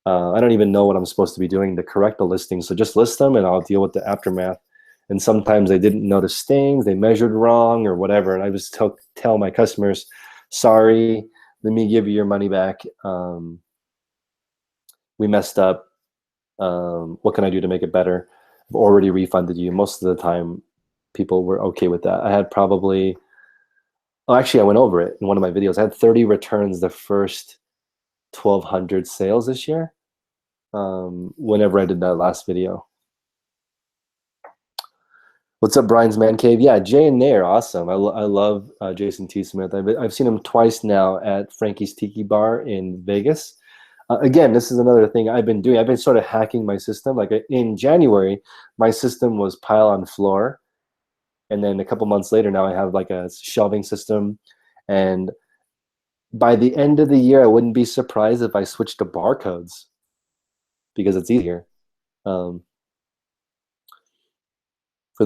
I don't even know what I'm supposed to be doing to correct the listings. So just list them and I'll deal with the aftermath. And sometimes they didn't notice things, they measured wrong or whatever. And I just tell my customers, sorry, let me give you your money back. We messed up. What can I do to make it better? I've already refunded you. Most of the time, people were okay with that. I had probably, oh, actually, I went over it in one of my videos. I had 30 returns the first 1,200 sales this year, whenever I did that last video. What's up, Brian's Man Cave? Yeah, Jay and Nay are awesome. I love Jason T. Smith. I've seen him twice now at Frankie's Tiki Bar in Vegas. Again, this is another thing I've been doing. I've been sort of hacking my system. Like in January, my system was pile on floor. And then a couple months later, now I have like a shelving system. And by the end of the year, I wouldn't be surprised if I switched to barcodes because it's easier. For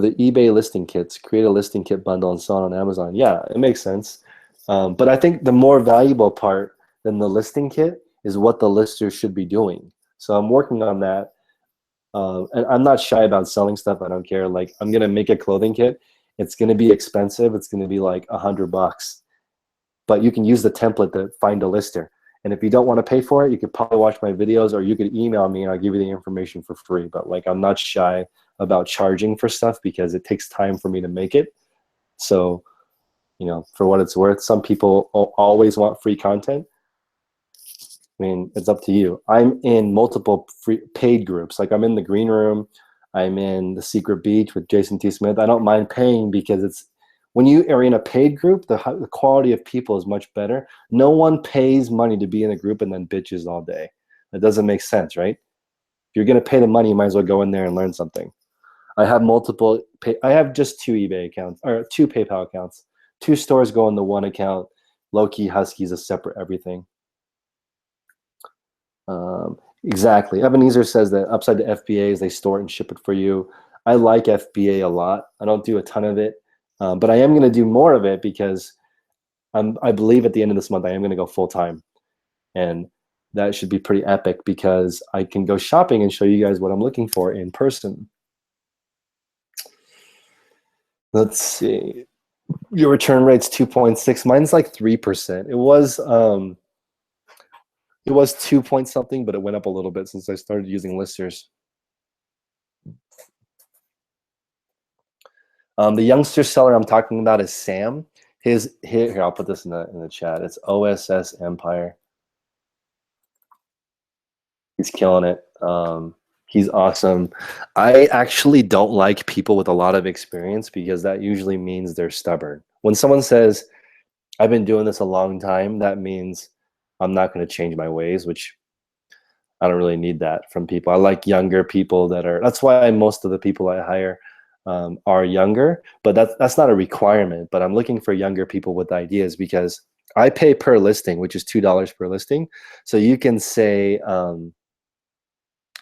the eBay listing kits, create a listing kit bundle and sell it on Amazon. Yeah, it makes sense. But I think the more valuable part than the listing kit is what the lister should be doing. So I'm working on that. And I'm not shy about selling stuff. I don't care. Like I'm gonna make a clothing kit. It's gonna be expensive. It's gonna be like $100, but you can use the template to find a lister. And if you don't want to pay for it, you could probably watch my videos or you could email me and I'll give you the information for free. But like I'm not shy about charging for stuff because it takes time for me to make it. So, you know, for what it's worth, some people always want free content. I mean, it's up to you. I'm in multiple free paid groups. Like I'm in the green room. I'm in the Secret Beach with Jason T. Smith. I don't mind paying because it's, when you are in a paid group, the quality of people is much better. No one pays money to be in a group and then bitches all day. That doesn't make sense, right? If you're going to pay the money, you might as well go in there and learn something. I have multiple, I have just 2 eBay accounts, or 2 PayPal accounts. 2 stores go in the one account. Low-key Husky is a separate everything. Exactly. Ebenezer says that upside to FBAs, they store it and ship it for you. I like FBA a lot. I don't do a ton of it, but I am going to do more of it because I believe at the end of this month, I am going to go full time. And that should be pretty epic because I can go shopping and show you guys what I'm looking for in person. Let's see. Your return rate's 2.6. Mine's like 3%. It was 2 point something, but it went up a little bit since I started using listers. The youngster seller I'm talking about is Sam. Here, I'll put this in the chat. It's OSS Empire. He's killing it. He's awesome. I actually don't like people with a lot of experience because that usually means they're stubborn. When someone says, I've been doing this a long time, that means I'm not going to change my ways, which I don't really need that from people. I like younger people that's why most of the people I hire are younger, but that's not a requirement, but I'm looking for younger people with ideas because I pay per listing, which is $2 per listing. So you can say,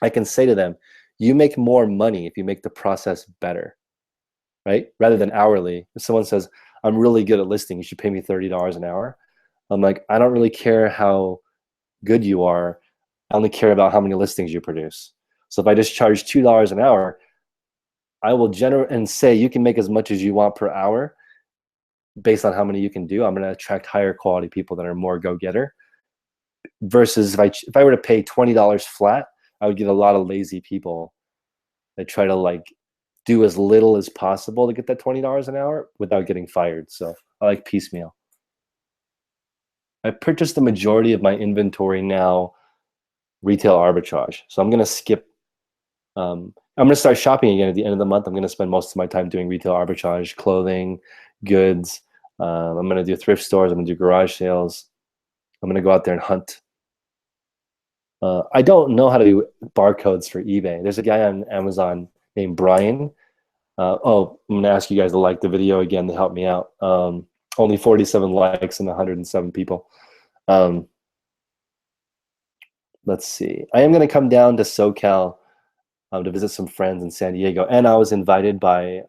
I can say to them, you make more money if you make the process better, right? Rather than hourly. If someone says, I'm really good at listing, you should pay me $30 an hour. I'm like, I don't really care how good you are. I only care about how many listings you produce. So if I just charge $2 an hour, I will generate and say you can make as much as you want per hour based on how many you can do. I'm going to attract higher quality people that are more go-getter. Versus if I were to pay $20 flat, I would get a lot of lazy people that try to like do as little as possible to get that $20 an hour without getting fired. So I like piecemeal. I purchased the majority of my inventory now retail arbitrage. So I'm going to skip. I'm going to start shopping again at the end of the month. I'm going to spend most of my time doing retail arbitrage, clothing, goods. I'm going to do thrift stores. I'm going to do garage sales. I'm going to go out there and hunt. I don't know how to do barcodes for eBay. There's a guy on Amazon named Brian. Oh, I'm gonna ask you guys to like the video again to help me out. Only 47 likes and 107 people. Um, let's see. I am gonna come down to SoCal to visit some friends in San Diego, and I was invited by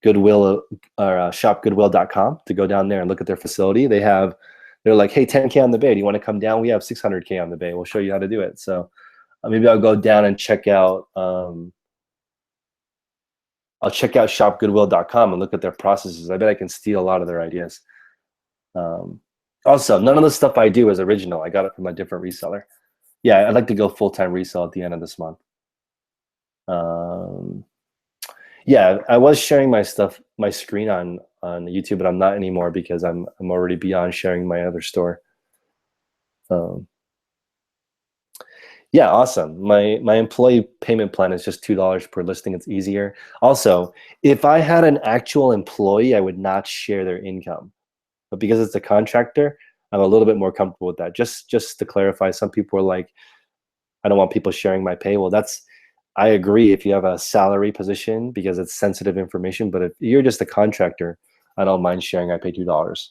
Goodwill or shopgoodwill.com to go down there and look at their facility. They're like, hey, 10K on the bay. Do you want to come down? We have 600K on the bay. We'll show you how to do it. So maybe I'll go down and check out. I'll check out shopgoodwill.com and look at their processes. I bet I can steal a lot of their ideas. Also, none of the stuff I do is original. I got it from a different reseller. Yeah, I'd like to go full-time resell at the end of this month. Yeah, I was sharing my stuff, my screen on YouTube, but I'm not anymore because I'm already beyond sharing my other store. Yeah, awesome. My employee payment plan is just $2 per listing. It's easier. Also, if I had an actual employee, I would not share their income. But because it's a contractor, I'm a little bit more comfortable with that. Just to clarify, some people are like, I don't want people sharing my pay. Well, I agree if you have a salary position because it's sensitive information. But if you're just a contractor, I don't mind sharing. I pay $2.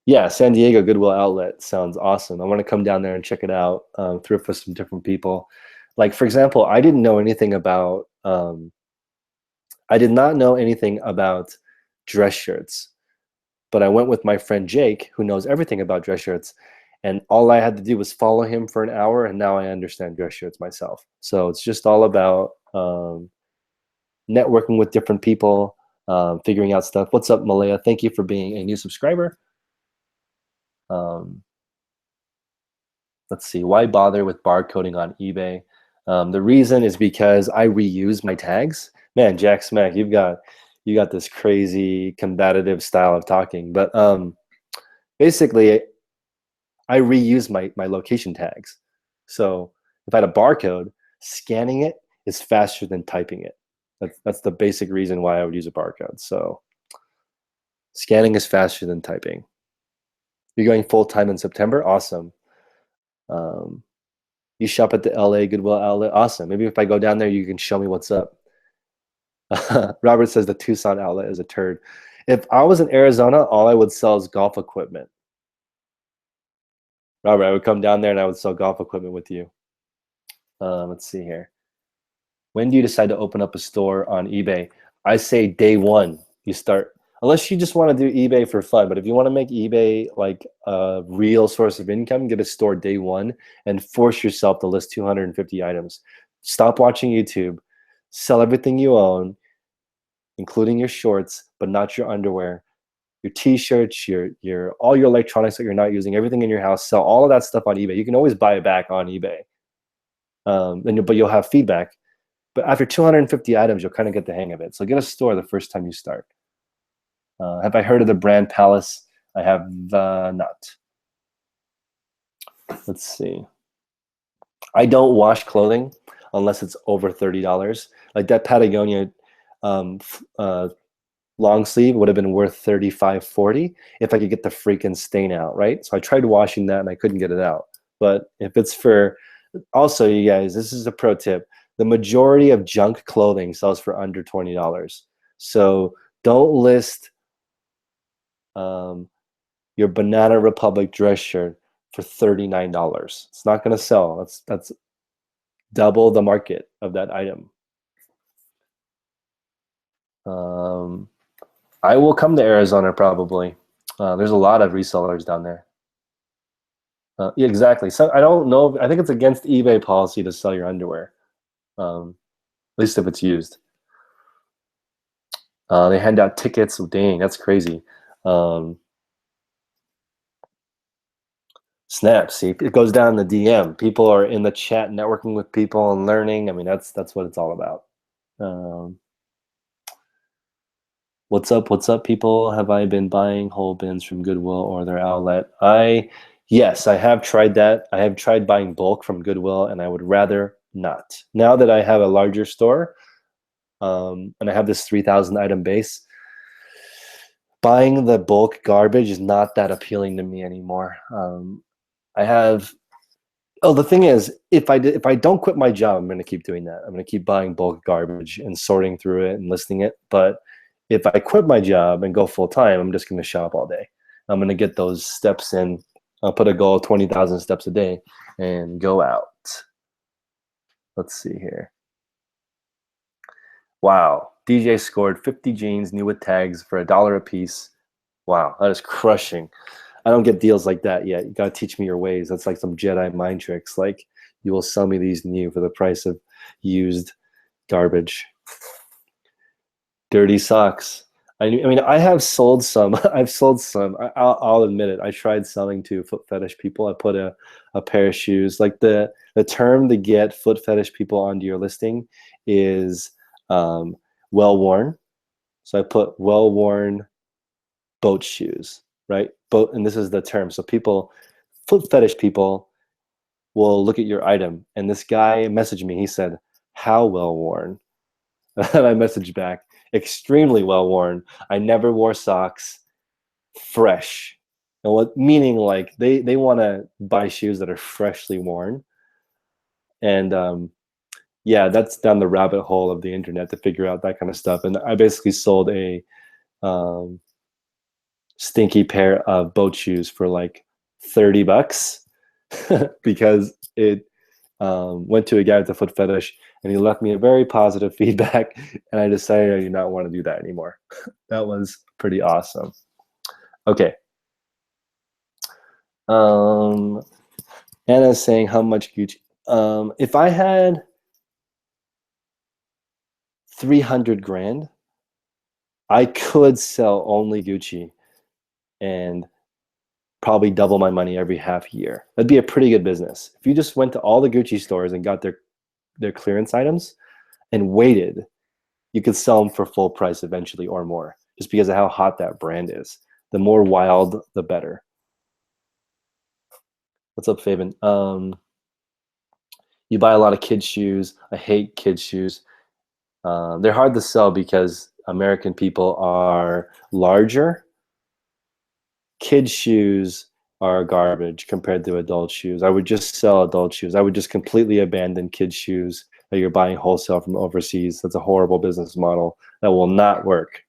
Yeah, San Diego Goodwill Outlet sounds awesome. I want to come down there and check it out, thrift with some different people. Like, for example, I did not know anything about dress shirts, but I went with my friend Jake, who knows everything about dress shirts, and all I had to do was follow him for an hour, and now I understand dress shirts myself. So it's just all about networking with different people, figuring out stuff. What's up, Malaya? Thank you for being a new subscriber. Let's see, why bother with barcoding on eBay? The reason is because I reuse my tags. Man, Jack Smack, you got this crazy combative style of talking. But basically, I reuse my location tags. So if I had a barcode, scanning it is faster than typing it. That's the basic reason why I would use a barcode. So scanning is faster than typing. You're going full-time in September? Awesome. You shop at the LA Goodwill outlet? Awesome. Maybe if I go down there, you can show me what's up. Robert says the Tucson outlet is a turd. If I was in Arizona, all I would sell is golf equipment. Robert, I would come down there and I would sell golf equipment with you. Let's see here. When do you decide to open up a store on eBay? I say day one. You start, unless you just want to do eBay for fun. But if you want to make eBay like a real source of income, get a store day one and force yourself to list 250 items. Stop watching YouTube. Sell everything you own, including your shorts, but not your underwear, your t-shirts, your all your electronics that you're not using, everything in your house. Sell all of that stuff on eBay. You can always buy it back on eBay, but you'll have feedback. But after 250 items, you'll kind of get the hang of it. So get a store the first time you start. Have I heard of the brand Palace? I have not. Let's see. I don't wash clothing unless it's over $30. Like that Patagonia long sleeve would have been worth $35, $40 if I could get the freaking stain out, right? So I tried washing that and I couldn't get it out. But if it's for, also you guys, this is a pro tip. The majority of junk clothing sells for under $20. So don't list your Banana Republic dress shirt for $39. It's not going to sell. That's double the market of that item. I will come to Arizona probably. There's a lot of resellers down there. Yeah, exactly. So I don't know. I think it's against eBay policy to sell your underwear, at least if it's used. They hand out tickets. Oh, dang, that's crazy. Snap. See, it goes down the DM. People are in the chat, networking with people and learning. I mean, that's what it's all about. What's up? What's up, people? Have I been buying whole bins from Goodwill or their outlet? Yes, I have tried that. I have tried buying bulk from Goodwill, and I would rather not. Now that I have a larger store, and I have this 3,000 item base, buying the bulk garbage is not that appealing to me anymore. I have Oh, the thing is, if I don't quit my job, I'm going to keep doing that. I'm going to keep buying bulk garbage and sorting through it and listing it. But if I quit my job and go full time, I'm just going to shop all day. I'm going to get those steps in. I'll put a goal of 20,000 steps a day and go out. Let's see here. Wow. DJ scored 50 jeans, new with tags for $1 a piece. Wow, that is crushing. I don't get deals like that yet. You got to teach me your ways. That's like some Jedi mind tricks. Like, you will sell me these new for the price of used garbage. Dirty socks. I mean, I have sold some. I've sold some. I'll admit it. I tried selling to foot fetish people. I put a pair of shoes. Like the term to get foot fetish people onto your listing is well worn. So I put well worn boat shoes, right? Boat, and this is the term. So people, foot fetish people, will look at your item. And this guy messaged me. He said, "How well worn?" And I messaged back, "Extremely well worn. I never wore socks. Fresh." And what meaning, like they want to buy shoes that are freshly worn. And yeah, that's down the rabbit hole of the internet to figure out that kind of stuff. And I basically sold a stinky pair of boat shoes for like $30 because it went to a guy with a foot fetish and he left me a very positive feedback, and I decided I do not want to do that anymore. That was pretty awesome. Okay. Anna's saying how much Gucci. If I had 300 grand, I could sell only Gucci and probably double my money every half year. That'd be a pretty good business. If you just went to all the Gucci stores and got their clearance items and waited, you could sell them for full price eventually or more, just because of how hot that brand is. The more wild, the better. What's up, Fabian? You buy a lot of kids' shoes. I hate kids' shoes. They're hard to sell because American people are larger. Kids' shoes are garbage compared to adult shoes. I would just sell adult shoes. I would just completely abandon kids' shoes that you're buying wholesale from overseas. That's a horrible business model that will not work.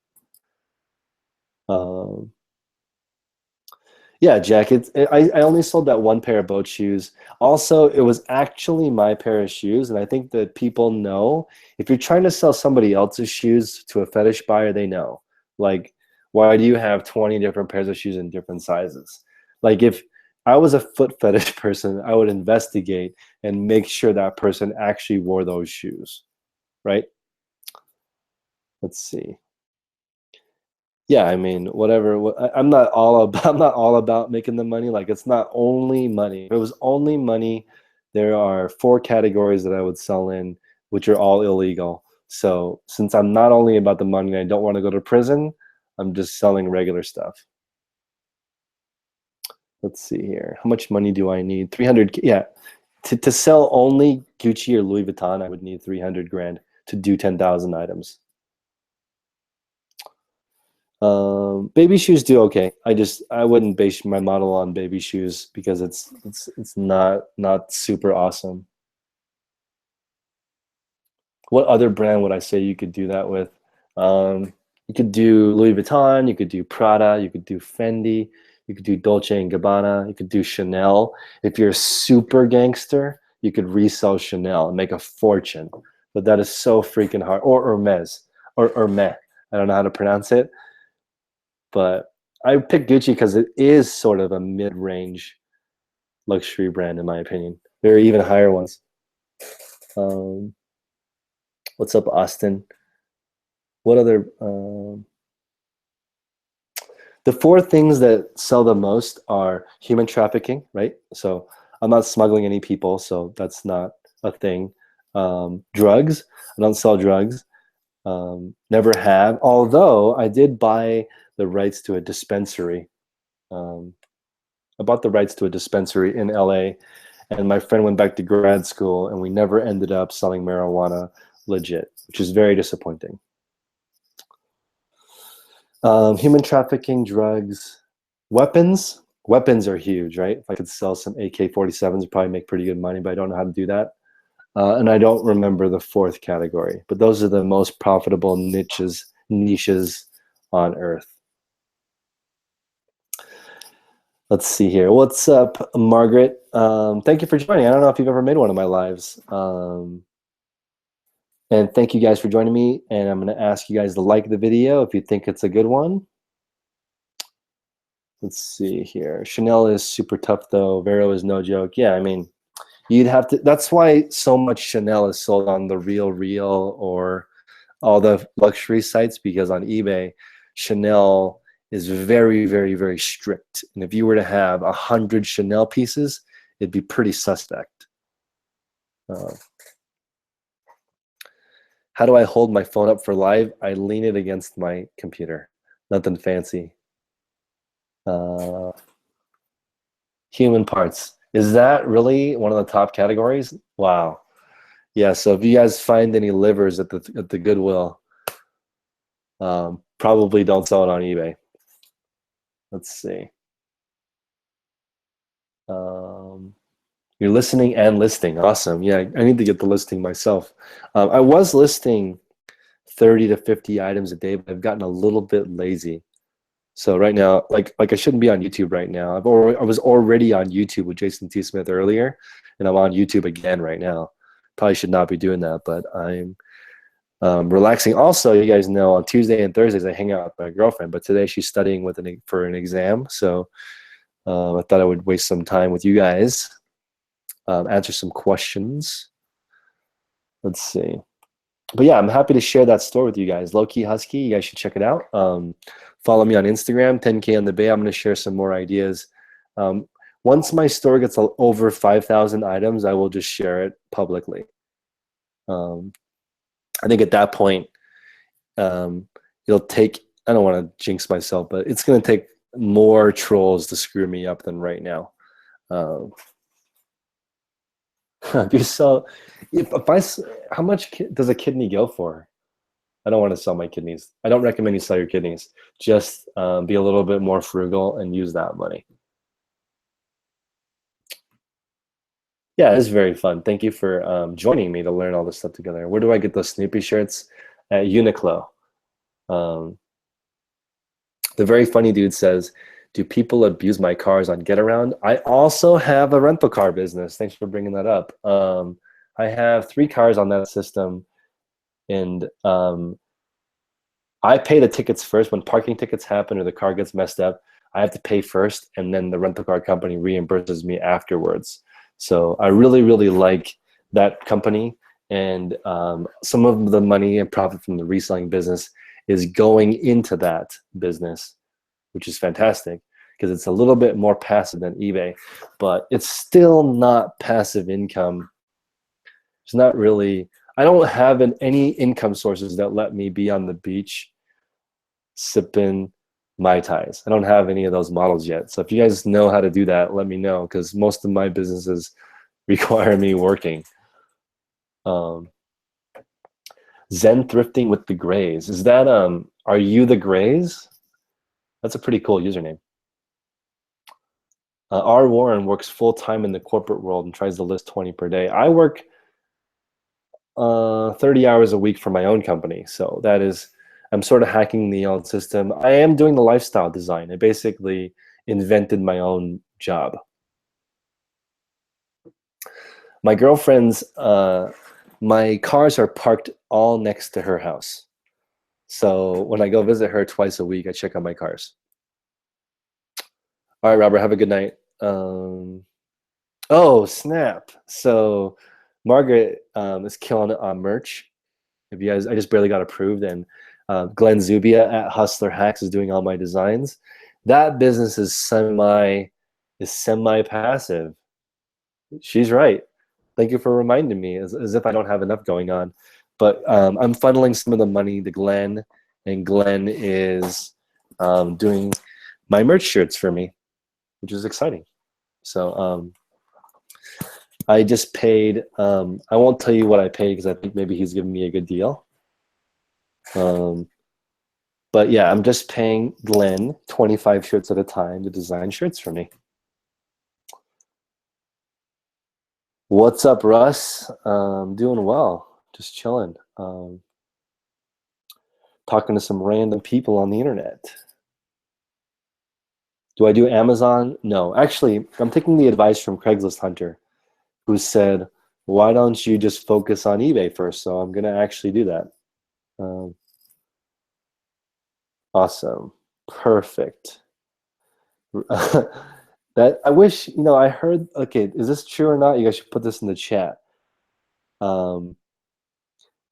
Yeah, Jack, I only sold that one pair of boat shoes. Also, it was actually my pair of shoes, and I think that people know if you're trying to sell somebody else's shoes to a fetish buyer, they know. Like, why do you have 20 different pairs of shoes in different sizes? Like, if I was a foot fetish person, I would investigate and make sure that person actually wore those shoes, right? Let's see. Yeah, I mean, whatever. I'm not all about making the money. Like, it's not only money. If it was only money, there are 4 categories that I would sell in, which are all illegal. So since I'm not only about the money and I don't want to go to prison, I'm just selling regular stuff. Let's see here. How much money do I need? 300. Yeah, to sell only Gucci or Louis Vuitton, I would need 300 grand to do 10,000 items. Baby shoes do okay. I wouldn't base my model on baby shoes because it's not super awesome. What other brand would I say you could do that with? You could do Louis Vuitton, you could do Prada, you could do Fendi, you could do Dolce and Gabbana, you could do Chanel. If you're a super gangster, you could resell Chanel and make a fortune. But that is so freaking hard. Or Hermes, or Hermes. I don't know how to pronounce it. But I picked Gucci because it is sort of a mid-range luxury brand, in my opinion. There are even higher ones. What's up, Austin? What other... the 4 things that sell the most are human trafficking, right? So I'm not smuggling any people, so that's not a thing. Drugs. I don't sell drugs. Never have. Although I did buy the rights to a dispensary. I bought the rights to a dispensary in LA, and my friend went back to grad school, and we never ended up selling marijuana legit, which is very disappointing. Human trafficking, drugs, weapons. Weapons are huge, right? If I could sell some AK-47s, I'd probably make pretty good money, but I don't know how to do that. And I don't remember the fourth category, but those are the most profitable niches on earth. Let's see here. What's up, Margaret? Thank you for joining. I don't know if you've ever made one of my lives. And thank you guys for joining me. And I'm going to ask you guys to like the video if you think it's a good one. Let's see here. Chanel is super tough though. Vero is no joke. Yeah, I mean, you'd have to, that's why so much Chanel is sold on the Real or all the luxury sites, because on eBay, Chanel is very, very, very strict. And if you were to have 100 Chanel pieces, it'd be pretty suspect. How do I hold my phone up for live? I lean it against my computer. Nothing fancy. Human parts. Is that really one of the top categories? Wow. Yeah, so if you guys find any livers at the Goodwill, probably don't sell it on eBay. Let's see. You're listening and listing. Awesome. Yeah, I need to get the listing myself. I was listing 30 to 50 items a day, but I've gotten a little bit lazy. So right now, like I shouldn't be on YouTube right now. I was already on YouTube with Jason T. Smith earlier, and I'm on YouTube again right now. Probably should not be doing that, but I'm relaxing. Also, you guys know on Tuesday and Thursdays I hang out with my girlfriend, but today she's studying for an exam. So I thought I would waste some time with you guys, answer some questions. Let's see. But yeah, I'm happy to share that store with you guys. Low Key Husky, you guys should check it out. Follow me on Instagram, 10K on the Bay. I'm going to share some more ideas. Once my store gets over 5,000 items, I will just share it publicly. I think at that point, it'll take, I don't want to jinx myself, but it's going to take more trolls to screw me up than right now. How much does a kidney go for? I don't want to sell my kidneys. I don't recommend you sell your kidneys. Just be a little bit more frugal and use that money. Yeah, it's very fun. Thank you for joining me to learn all this stuff together. Where do I get those Snoopy shirts? At Uniqlo. The very funny dude says, do people abuse my cars on GetAround? I also have a rental car business. Thanks for bringing that up. I have 3 cars on that system, and I pay the tickets first. When parking tickets happen or the car gets messed up, I have to pay first, and then the rental car company reimburses me afterwards. So I really, really like that company, and some of the money and profit from the reselling business is going into that business, which is fantastic because it's a little bit more passive than eBay, but it's still not passive income. It's not really, I don't have any income sources that let me be on the beach sipping Mai Tais. I don't have any of those models yet. So if you guys know how to do that, let me know, because most of my businesses require me working. Zen thrifting with the Grays. Is that, are you the Grays? That's a pretty cool username. R. Warren works full-time in the corporate world and tries to list 20 per day. I work 30 hours a week for my own company. So that is, I'm sort of hacking the old system. I am doing the lifestyle design. I basically invented my own job. My girlfriend's, my cars are parked all next to her house. So when I go visit her twice a week, I check on my cars. All right, Robert, have a good night. Oh, snap. So Margaret is killing it on merch. If you guys, I just barely got approved, and Glenn Zubia at Hustler Hacks is doing all my designs. That business is semi-passive. She's right. Thank you for reminding me, as if I don't have enough going on. But I'm funneling some of the money to Glenn, and Glenn is doing my merch shirts for me, which is exciting. So I just paid, I won't tell you what I paid because I think maybe he's giving me a good deal. But yeah, I'm just paying Glenn 25 shirts at a time to design shirts for me. What's up, Russ? Doing well, just chilling. Talking to some random people on the internet. Do I do Amazon? No, actually, I'm taking the advice from Craigslist Hunter, who said, why don't you just focus on eBay first? So I'm going to actually do that. Awesome. Perfect. That I wish, I heard, okay, is this true or not? You guys should put this in the chat. Can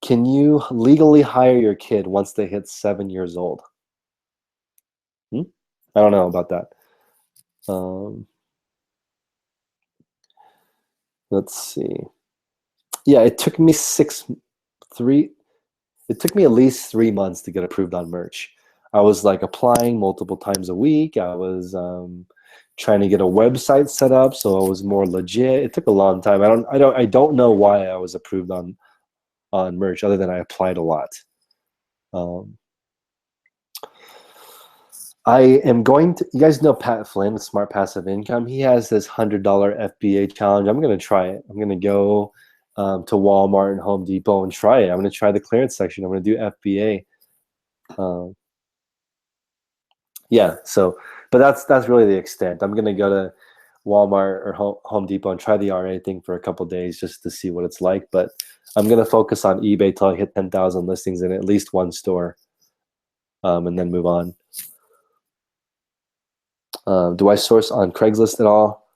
you legally hire your kid once they hit 7 years old? I don't know about that. Let's see. Yeah, it took me it took me at least 3 months to get approved on merch. I was like applying multiple times a week. I was trying to get a website set up so I was more legit. It took a long time. I don't know why I was approved on merch other than I applied a lot. I am going to, you guys know Pat Flynn with Smart Passive Income. He has this $100 FBA challenge. I'm going to try it. I'm going to go to Walmart and Home Depot and try it. I'm going to try the clearance section. I'm going to do FBA. Yeah, so, but that's really the extent. I'm going to go to Walmart or Home Depot and try the RA thing for a couple days just to see what it's like. But I'm going to focus on eBay till I hit 10,000 listings in at least one store, and then move on. Do I source on Craigslist at all?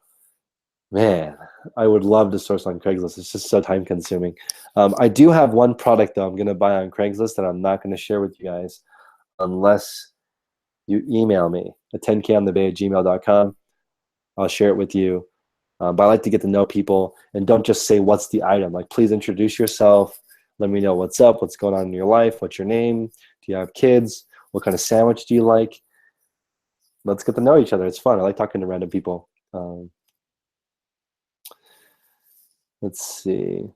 Man, I would love to source on Craigslist. It's just so time consuming. I do have one product though I'm going to buy on Craigslist that I'm not going to share with you guys unless you email me at 10konthebay@gmail.com. I'll share it with you. But I like to get to know people and don't just say what's the item. Like, please introduce yourself. Let me know what's up, what's going on in your life, what's your name, do you have kids, what kind of sandwich do you like? Let's get to know each other. It's fun. I like talking to random people. Let's see.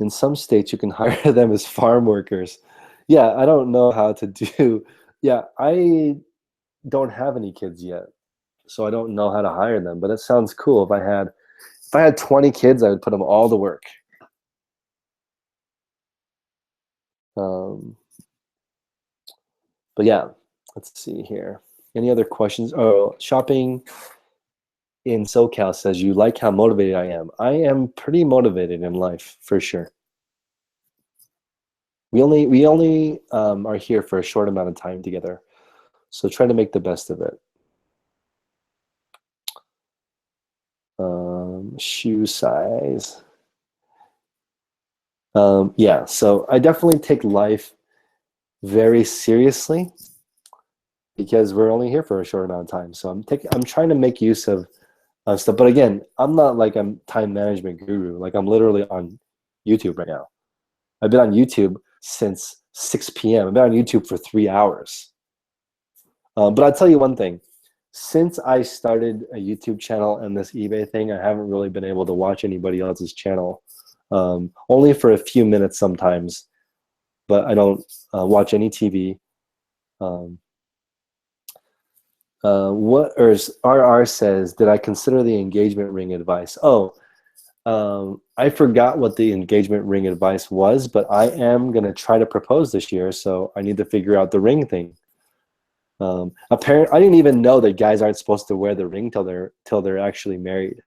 In some states, you can hire them as farm workers. Yeah, I don't know how to do. Yeah, I don't have any kids yet, so I don't know how to hire them. But it sounds cool. If I had 20 kids, I would put them all to work. But yeah, let's see here. Any other questions? Oh, shopping in SoCal says, you like how motivated I am. I am pretty motivated in life, for sure. We only are here for a short amount of time together, so try to make the best of it. Shoe size. Yeah, so I definitely take life very seriously because we're only here for a short amount of time. So I'm trying to make use of stuff. But again, I'm not like a time management guru. Like, I'm literally on YouTube right now. I've been on YouTube since 6 p.m. I've been on YouTube for 3 hours. But I'll tell you one thing. Since I started a YouTube channel and this eBay thing, I haven't really been able to watch anybody else's channel. Only for a few minutes sometimes, but I don't watch any TV. RR says, did I consider the engagement ring advice? Oh, I forgot what the engagement ring advice was, but I am going to try to propose this year, so I need to figure out the ring thing. Apparently, I didn't even know that guys aren't supposed to wear the ring till they're actually married.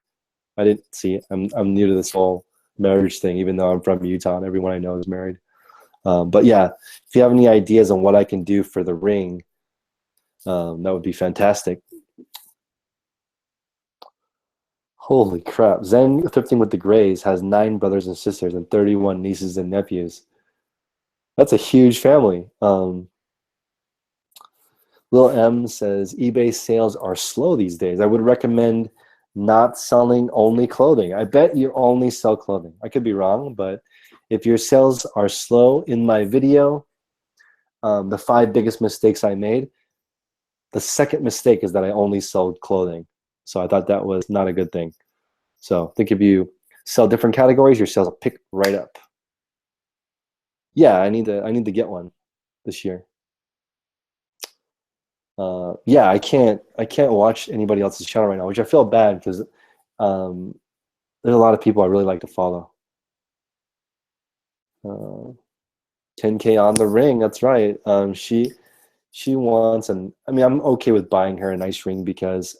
I didn't see it. I'm new to this whole marriage thing, even though I'm from Utah and everyone I know is married. But yeah, if you have any ideas on what I can do for the ring, that would be fantastic. Holy crap. Zen Thrifting with the Grays has 9 brothers and sisters and 31 nieces and nephews. That's a huge family. Lil M says, eBay sales are slow these days. I would recommend not selling only clothing. I bet you only sell clothing. I could be wrong, but if your sales are slow, in my video, the 5 biggest mistakes I made, the second mistake is that I only sold clothing. So I thought that was not a good thing. So I think if you sell different categories, your sales will pick right up. Yeah, I need to get one this year. Yeah, I can't watch anybody else's channel right now, which I feel bad because um, there's a lot of people I really like to follow. Uh, 10K on the ring, that's right. She wants, and I mean, I'm okay with buying her a nice ring because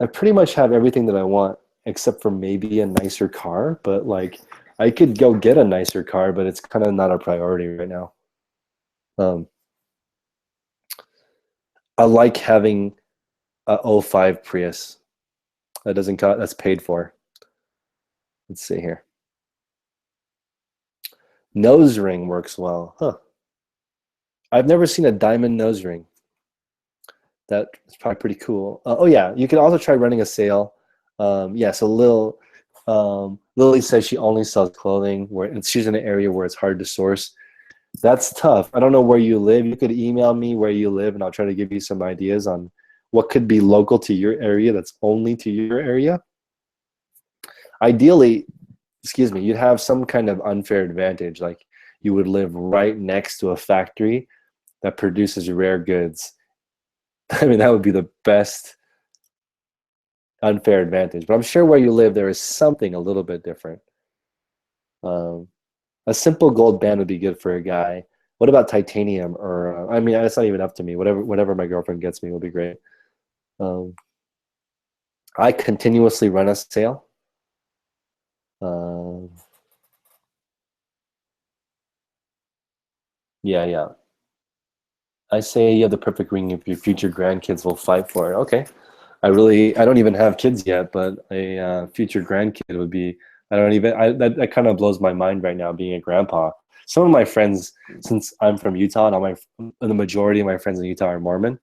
I pretty much have everything that I want except for maybe a nicer car, but like I could go get a nicer car, but it's kind of not a priority right now. Um, I like having a '05 Prius that doesn't cut, that's paid for. Let's see here. Nose ring works well. Huh. I've never seen a diamond nose ring. That's probably pretty cool. Oh yeah, you can also try running a sale. Yeah, so Lily says she only sells clothing where and she's in an area where it's hard to source. That's tough. I don't know where you live. You could email me where you live, and I'll try to give you some ideas on what could be local to your area that's only to your area. Ideally, excuse me, you'd have some kind of unfair advantage, like you would live right next to a factory that produces rare goods. I mean, that would be the best unfair advantage. But I'm sure where you live, there is something a little bit different. Um, a simple gold band would be good for a guy. What about titanium? Or I mean, it's not even up to me. Whatever my girlfriend gets me will be great. Um, I continuously run a sale. Um, yeah, yeah. I say you have the perfect ring if your future grandkids will fight for it. Okay. I don't even have kids yet, but a future grandkid would be, I don't even, that kind of blows my mind right now being a grandpa. Some of my friends, since I'm from Utah and the majority of my friends in Utah are Mormon,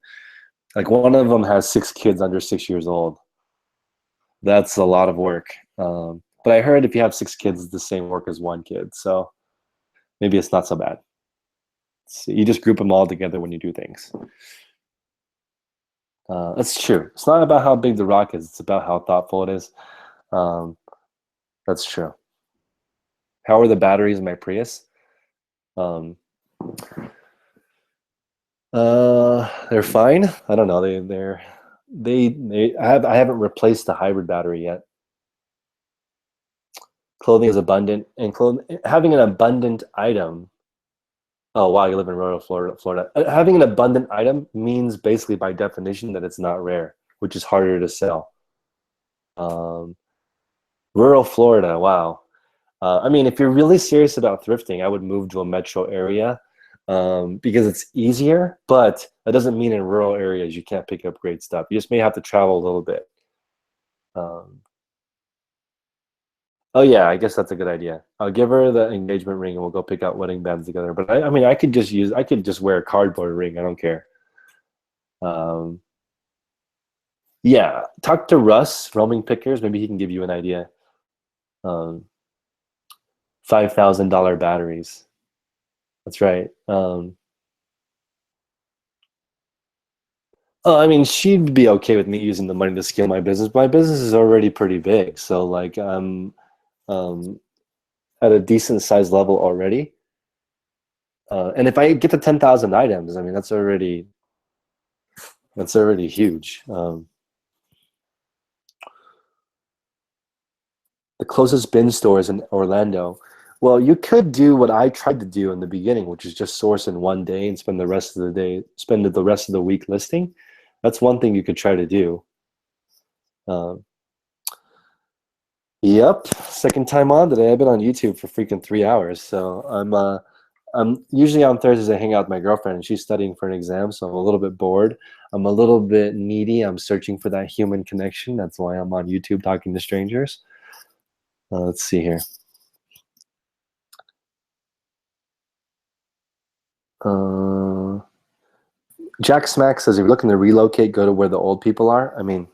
like one of them has 6 kids under 6 years old. That's a lot of work. But I heard if you have 6 kids, it's the same work as one kid. So maybe it's not so bad. So you just group them all together when you do things. That's true. It's not about how big the rock is. It's about how thoughtful it is. Um, that's true. How are the batteries in my Prius? Um, they're fine. I don't know. I haven't replaced the hybrid battery yet. Clothing is abundant, and having an abundant item. Oh wow, you live in rural Florida. Florida. Having an abundant item means basically by definition that it's not rare, which is harder to sell. Um, rural Florida. Wow. I mean, if you're really serious about thrifting, I would move to a metro area because it's easier, but that doesn't mean in rural areas you can't pick up great stuff. You just may have to travel a little bit. Um, oh yeah, I guess that's a good idea. I'll give her the engagement ring and we'll go pick out wedding bands together. But I mean, I could just wear a cardboard ring. I don't care. Um, yeah, talk to Russ, Roaming Pickers. Maybe he can give you an idea. Um, $5,000 batteries. That's right. I mean, she'd be okay with me using the money to scale my business. My business is already pretty big, so like I'm um, at a decent size level already. And if I get to 10,000 items, I mean that's already huge. The closest bin store is in Orlando. Well, you could do what I tried to do in the beginning, which is just source in one day and spend the rest of the week listing. That's one thing you could try to do. Um, Yep, second time on today. I've been on YouTube for freaking 3 hours. So I'm usually on Thursdays I hang out with my girlfriend and she's studying for an exam, so I'm a little bit bored. I'm a little bit needy. I'm searching for that human connection. That's why I'm on YouTube talking to strangers. Let's see here. Uh, Jack Smack says if you're looking to relocate, go to where the old people are. I mean,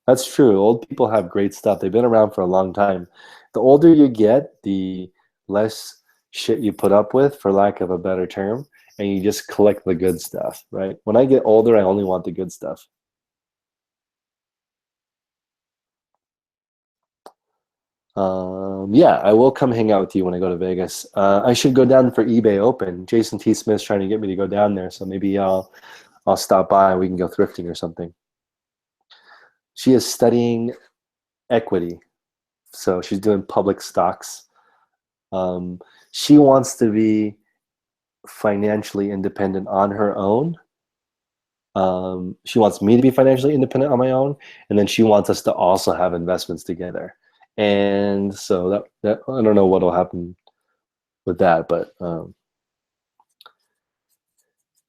that's true. Old people have great stuff. They've been around for a long time. The older you get, the less shit you put up with, for lack of a better term, and you just collect the good stuff, right? When I get older, I only want the good stuff. Yeah, I will come hang out with you when I go to Vegas. I should go down for eBay Open. Jason T. Smith's trying to get me to go down there, so maybe I'll stop by and we can go thrifting or something. She is studying equity, so she's doing public stocks. Um, she wants to be financially independent on her own. She wants me to be financially independent on my own, and then she wants us to also have investments together. And so that I don't know what'll happen with that, but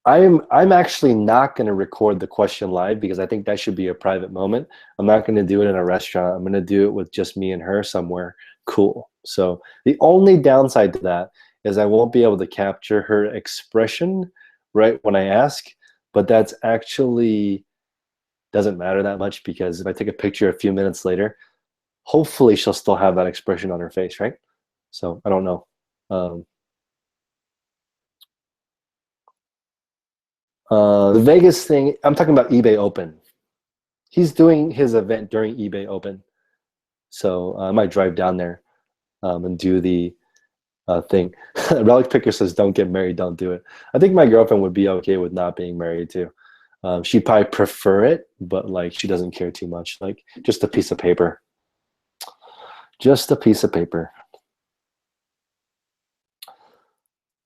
I'm actually not going to record the question live because I think that should be a private moment. I'm not going to do it in a restaurant. I'm going to do it with just me and her somewhere cool. So the only downside to that is I won't be able to capture her expression right when I ask, but that's actually doesn't matter that much because if I take a picture a few minutes later, hopefully she'll still have that expression on her face, right? So I don't know. Um, the Vegas thing, I'm talking about eBay Open. He's doing his event during eBay Open. So I might drive down there and do the thing. Relic Picker says, don't get married, don't do it. I think my girlfriend would be okay with not being married too. She'd probably prefer it, but like she doesn't care too much. Like just a piece of paper. Just a piece of paper.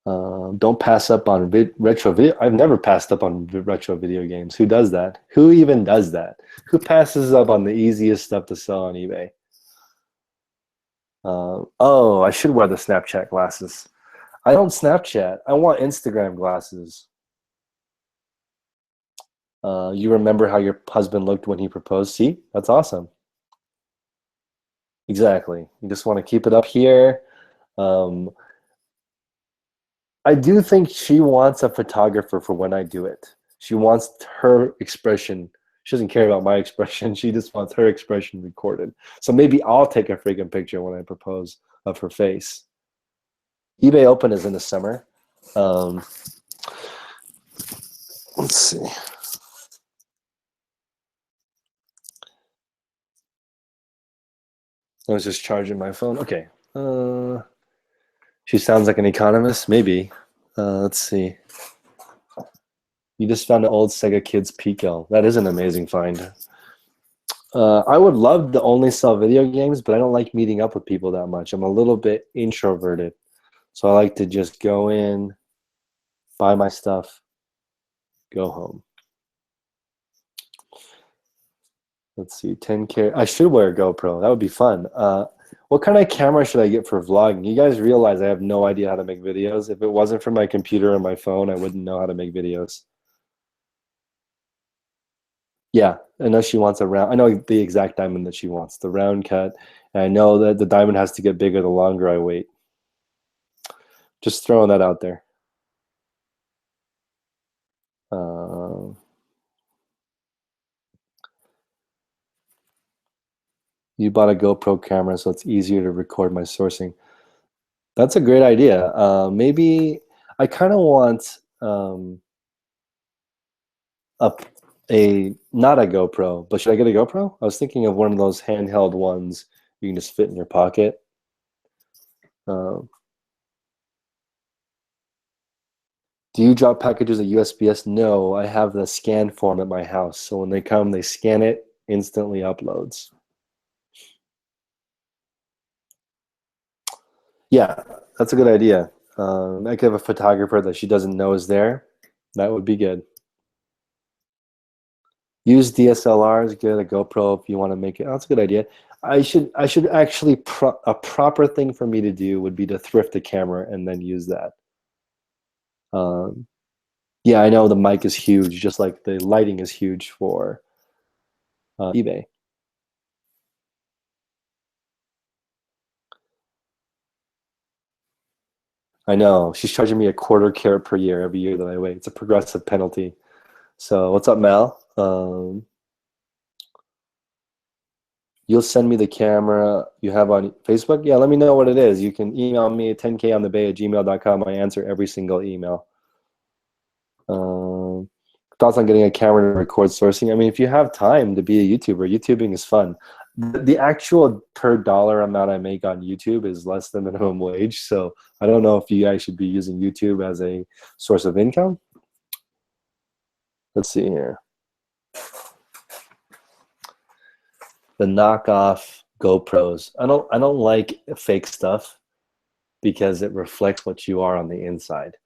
Don't pass up on retro video. I've never passed up on retro video games. Who does that? Who even does that? Who passes up on the easiest stuff to sell on eBay? Oh, I should wear the Snapchat glasses. I don't Snapchat. I want Instagram glasses. You remember how your husband looked when he proposed? See, that's awesome. Exactly. You just want to keep it up here. Um, I do think she wants a photographer for when I do it. She wants her expression. She doesn't care about my expression. She just wants her expression recorded. So maybe I'll take a freaking picture when I propose of her face. eBay Open is in the summer. Let's see. I was just charging my phone. Okay. She sounds like an economist. Maybe. Let's see. You just found an old Sega Kids Pico. That is an amazing find. I would love to only sell video games, but I don't like meeting up with people that much. I'm a little bit introverted. So I like to just go in, buy my stuff, go home. Let's see, 10K. I should wear a GoPro. That would be fun. What kind of camera should I get for vlogging? You guys realize I have no idea how to make videos. If it wasn't for my computer and my phone, I wouldn't know how to make videos. Yeah, I know she wants a round. I know the exact diamond that she wants, the round cut. And I know that the diamond has to get bigger the longer I wait. Just throwing that out there. You bought a GoPro camera, so it's easier to record my sourcing. That's a great idea. Maybe I kind of want a not a GoPro, but should I get a GoPro? I was thinking of one of those handheld ones you can just fit in your pocket. Do you drop packages at USPS? No, I have the scan form at my house. So when they come, they scan it, instantly uploads. Yeah, that's a good idea. I could have a photographer that she doesn't know is there. That would be good. Use DSLRs, get a GoPro if you want to make it. Oh, that's a good idea. I should actually a proper thing for me to do would be to thrift a camera and then use that. Yeah, I know the mic is huge, just like the lighting is huge for eBay. I know she's charging me $0.25 per year every year that I wait. It's a progressive penalty. So what's up, Mal? You'll send me the camera you have on Facebook? Yeah, let me know what it is. You can email me at 10konthebay@gmail.com. I answer every single email. Thoughts on getting a camera to record sourcing? I mean, if you have time to be a YouTuber, YouTubing is fun. The actual per dollar amount I make on YouTube is less than minimum wage. So I don't know if you guys should be using YouTube as a source of income. Let's see here. The knockoff GoPros. I don't like fake stuff because it reflects what you are on the inside,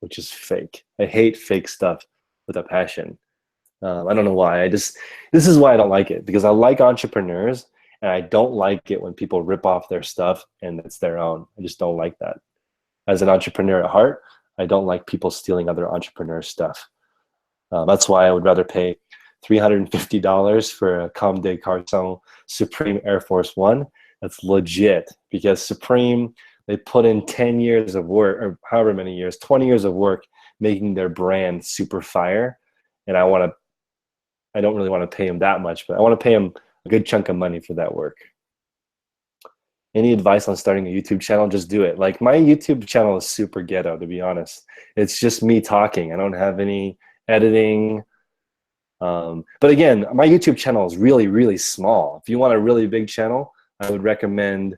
which is fake. I hate fake stuff with a passion. I don't know why. This is why I don't like it, because I like entrepreneurs and I don't like it when people rip off their stuff and it's their own. I just don't like that. As an entrepreneur at heart, I don't like people stealing other entrepreneurs' stuff. That's why I would rather pay $350 for a Comme des Garçons Supreme Air Force One. That's legit, because Supreme, they put in 10 years of work, or however many years, 20 years of work making their brand super fire. And I don't really want to pay him that much, but I want to pay him a good chunk of money for that work. Any advice on starting a YouTube channel? Just do it. Like, my YouTube channel is super ghetto, to be honest. It's just me talking. I don't have any editing. But again, my YouTube channel is really, really small. If you want a really big channel, I would recommend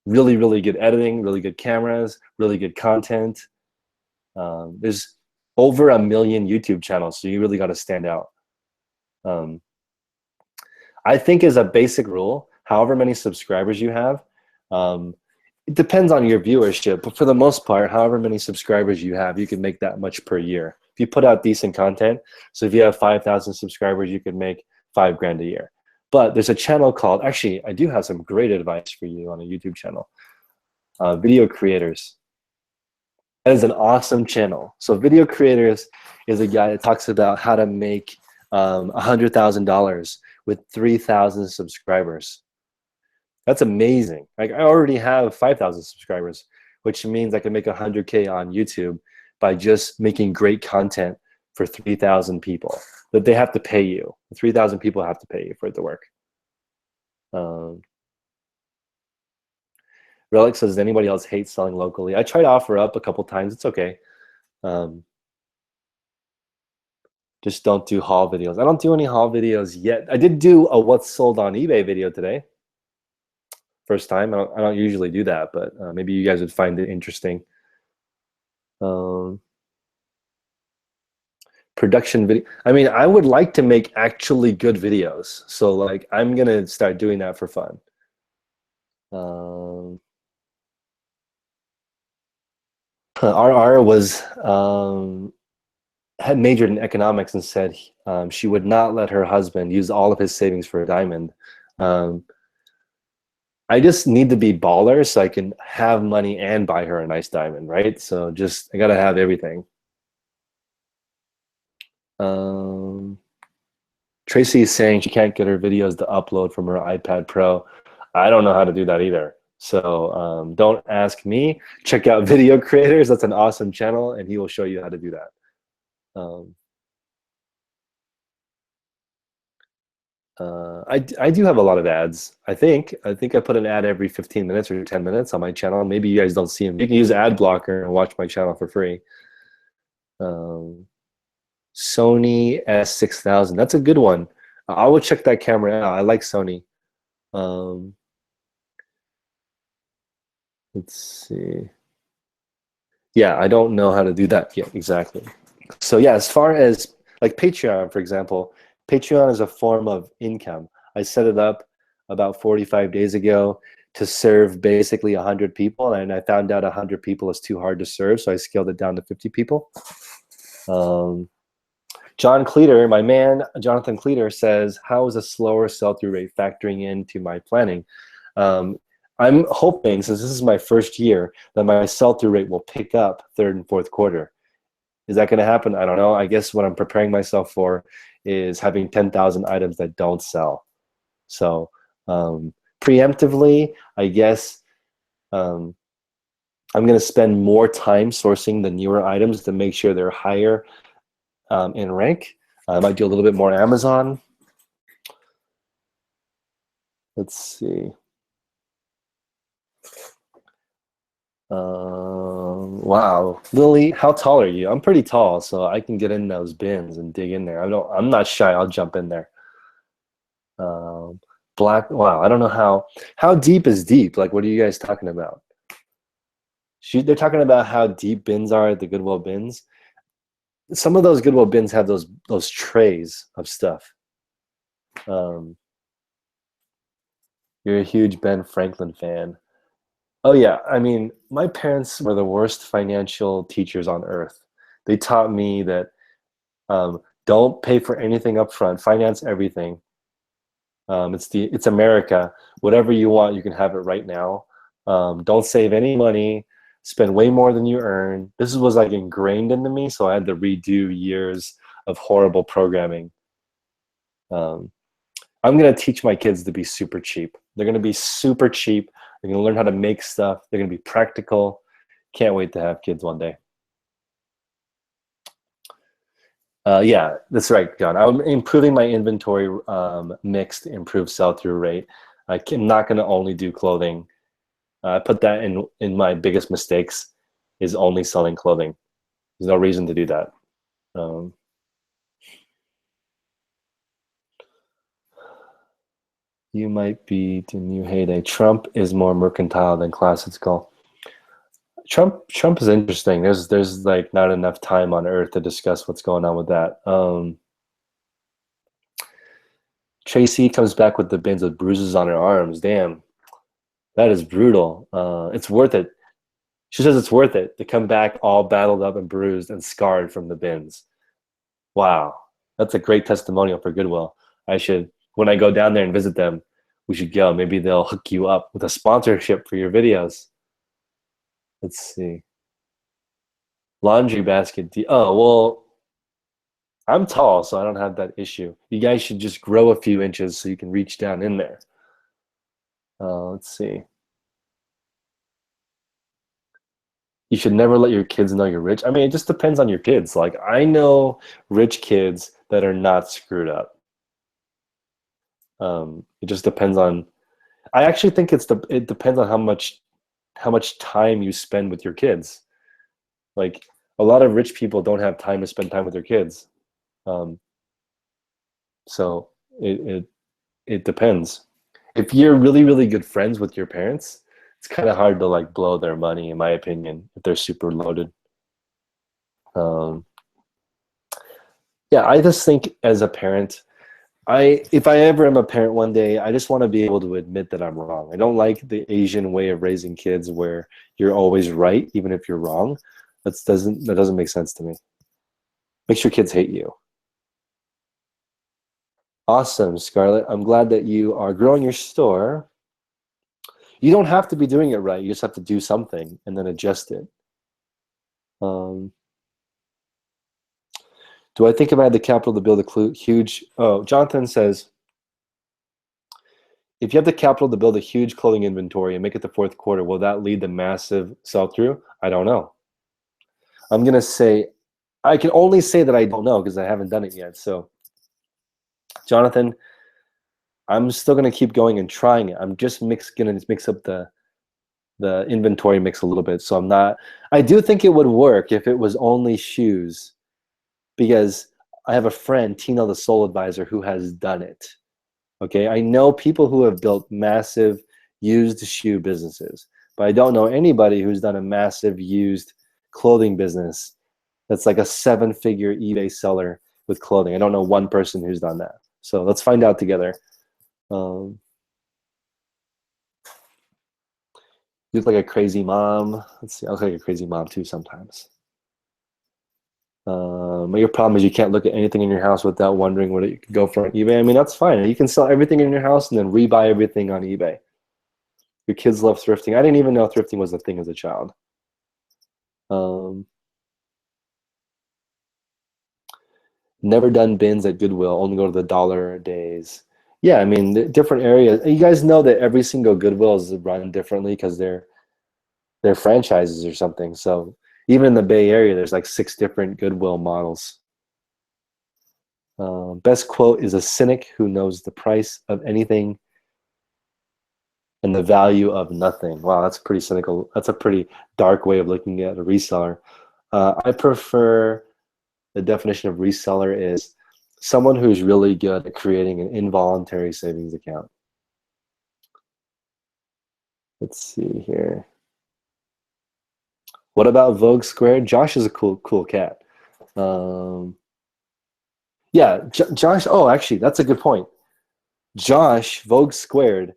really, really good editing, really good cameras, really good content. There's over 1 million YouTube channels, so you really got to stand out. I think, as a basic rule, however many subscribers you have, it depends on your viewership, but for the most part, however many subscribers you have, you can make that much per year. If you put out decent content, so if you have 5,000 subscribers, you could make $5 grand a year. But there's a channel called, actually, I do have some great advice for you on a YouTube channel. Video Creators. That is an awesome channel. So Video Creators is a guy that talks about how to make $100,000 with 3,000 subscribers. That's amazing. Like, I already have 5,000 subscribers, which means I can make 100K on YouTube by just making great content for 3,000 people. But they have to pay you. 3,000 people have to pay you for it to work. Relic says, does anybody else hate selling locally? I try to offer up a couple times. It's okay. Just don't do haul videos. I don't do any haul videos yet. I did do a what's sold on eBay video today. First time. I don't usually do that, but maybe you guys would find it interesting. Production video. I mean, I would like to make actually good videos. So, like, I'm going to start doing that for fun. RR was had majored in economics and said she would not let her husband use all of his savings for a diamond. I just need to be baller so I can have money and buy her a nice diamond, right? So just, I gotta have everything. Tracy is saying she can't get her videos to upload from her iPad Pro. I don't know how to do that either. So don't ask me. Check out Video Creators. That's an awesome channel, and he will show you how to do that. I do have a lot of ads. I think I put an ad every 15 minutes or 10 minutes on my channel. Maybe you guys don't see them. You can use ad blocker and watch my channel for free. Sony S6000. That's a good one. I will check that camera out. I like Sony. Let's see. Yeah, I don't know how to do that yet exactly. So yeah, as far as like Patreon, for example, Patreon is a form of income. I set it up about 45 days ago to serve basically 100 people, and I found out 100 people is too hard to serve, so I scaled it down to 50 people. John Cleater, my man, Jonathan Cleater says, how is a slower sell-through rate factoring into my planning? I'm hoping, since this is my first year, that my sell-through rate will pick up third and fourth quarter. Is that going to happen? I don't know. I guess what I'm preparing myself for is having 10,000 items that don't sell. So preemptively, I guess I'm going to spend more time sourcing the newer items to make sure they're higher in rank. I might do a little bit more Amazon. Let's see. Wow, Lily, how tall are you? I'm pretty tall, so I can get in those bins and dig in there. I'm not shy. I'll jump in there. Black, wow, I don't know how deep is deep? Like, what are you guys talking about? They're talking about how deep bins are at the Goodwill bins. Some of those Goodwill bins have those trays of stuff. Um, you're a huge Ben Franklin fan. Oh yeah, I mean, my parents were the worst financial teachers on earth. They taught me that don't pay for anything up front, finance everything. It's America. Whatever you want, you can have it right now. Don't save any money. Spend way more than you earn. This was like ingrained into me, so I had to redo years of horrible programming. Um, I'm gonna teach my kids to be super cheap. They're gonna be super cheap. They're gonna learn how to make stuff. They're gonna be practical. Can't wait to have kids one day. Yeah, that's right, John. I'm improving my inventory mix to improve sell-through rate. I'm not going to only do clothing. I put that in my biggest mistakes is only selling clothing. There's no reason to do that. Um, you might be the new heyday. Trump is more mercantile than classical. Trump is interesting. There's like not enough time on Earth to discuss what's going on with that. Tracy comes back with the bins with bruises on her arms. Damn, that is brutal. It's worth it. She says it's worth it to come back all battled up and bruised and scarred from the bins. Wow, that's a great testimonial for Goodwill. When I go down there and visit them, we should go. Maybe they'll hook you up with a sponsorship for your videos. Let's see. Laundry basket. Oh, well, I'm tall, so I don't have that issue. You guys should just grow a few inches so you can reach down in there. Let's see. You should never let your kids know you're rich. I mean, it just depends on your kids. Like, I know rich kids that are not screwed up. It just depends on. I actually think it depends on how much time you spend with your kids. Like, a lot of rich people don't have time to spend time with their kids. Um, so it depends. If you're really, really good friends with your parents, it's kind of hard to like blow their money, in my opinion, if they're super loaded. Um, yeah, I just think as a parent, if I ever am a parent one day, I just want to be able to admit that I'm wrong. I don't like the Asian way of raising kids where you're always right, even if you're wrong. That doesn't make sense to me. Makes your kids hate you. Awesome, Scarlett. I'm glad that you are growing your store. You don't have to be doing it right. You just have to do something and then adjust it. Do I think if I had the capital to build a huge... Oh, Jonathan says, if you have the capital to build a huge clothing inventory and make it the fourth quarter, will that lead to massive sell-through? I don't know. I'm going to say, I can only say that I don't know because I haven't done it yet. So, Jonathan, I'm still going to keep going and trying it. I'm just going to mix up the inventory mix a little bit. So I do think it would work if it was only shoes, because I have a friend, Tina, the Soul Advisor, who has done it. Okay, I know people who have built massive used shoe businesses, but I don't know anybody who's done a massive used clothing business that's like a 7-figure eBay seller with clothing. I don't know one person who's done that. So let's find out together. You look like a crazy mom. Let's see, I look like a crazy mom too sometimes. Your problem is you can't look at anything in your house without wondering what it could go for on eBay. I mean, that's fine. You can sell everything in your house and then rebuy everything on eBay. Your kids love thrifting. I didn't even know thrifting was a thing as a child. Never done bins at Goodwill, only go to the dollar days. Yeah, I mean, the different areas. You guys know that every single Goodwill is run differently because they're franchises or something. So even in the Bay Area, there's like 6 different Goodwill models. Best quote is a cynic who knows the price of anything and the value of nothing. Wow, that's pretty cynical. That's a pretty dark way of looking at a reseller. I prefer the definition of reseller is someone who's really good at creating an involuntary savings account. Let's see here. What about Vogue Squared? Josh is a cool cat. Um, yeah, Josh. Oh, actually, that's a good point. Josh Vogue Squared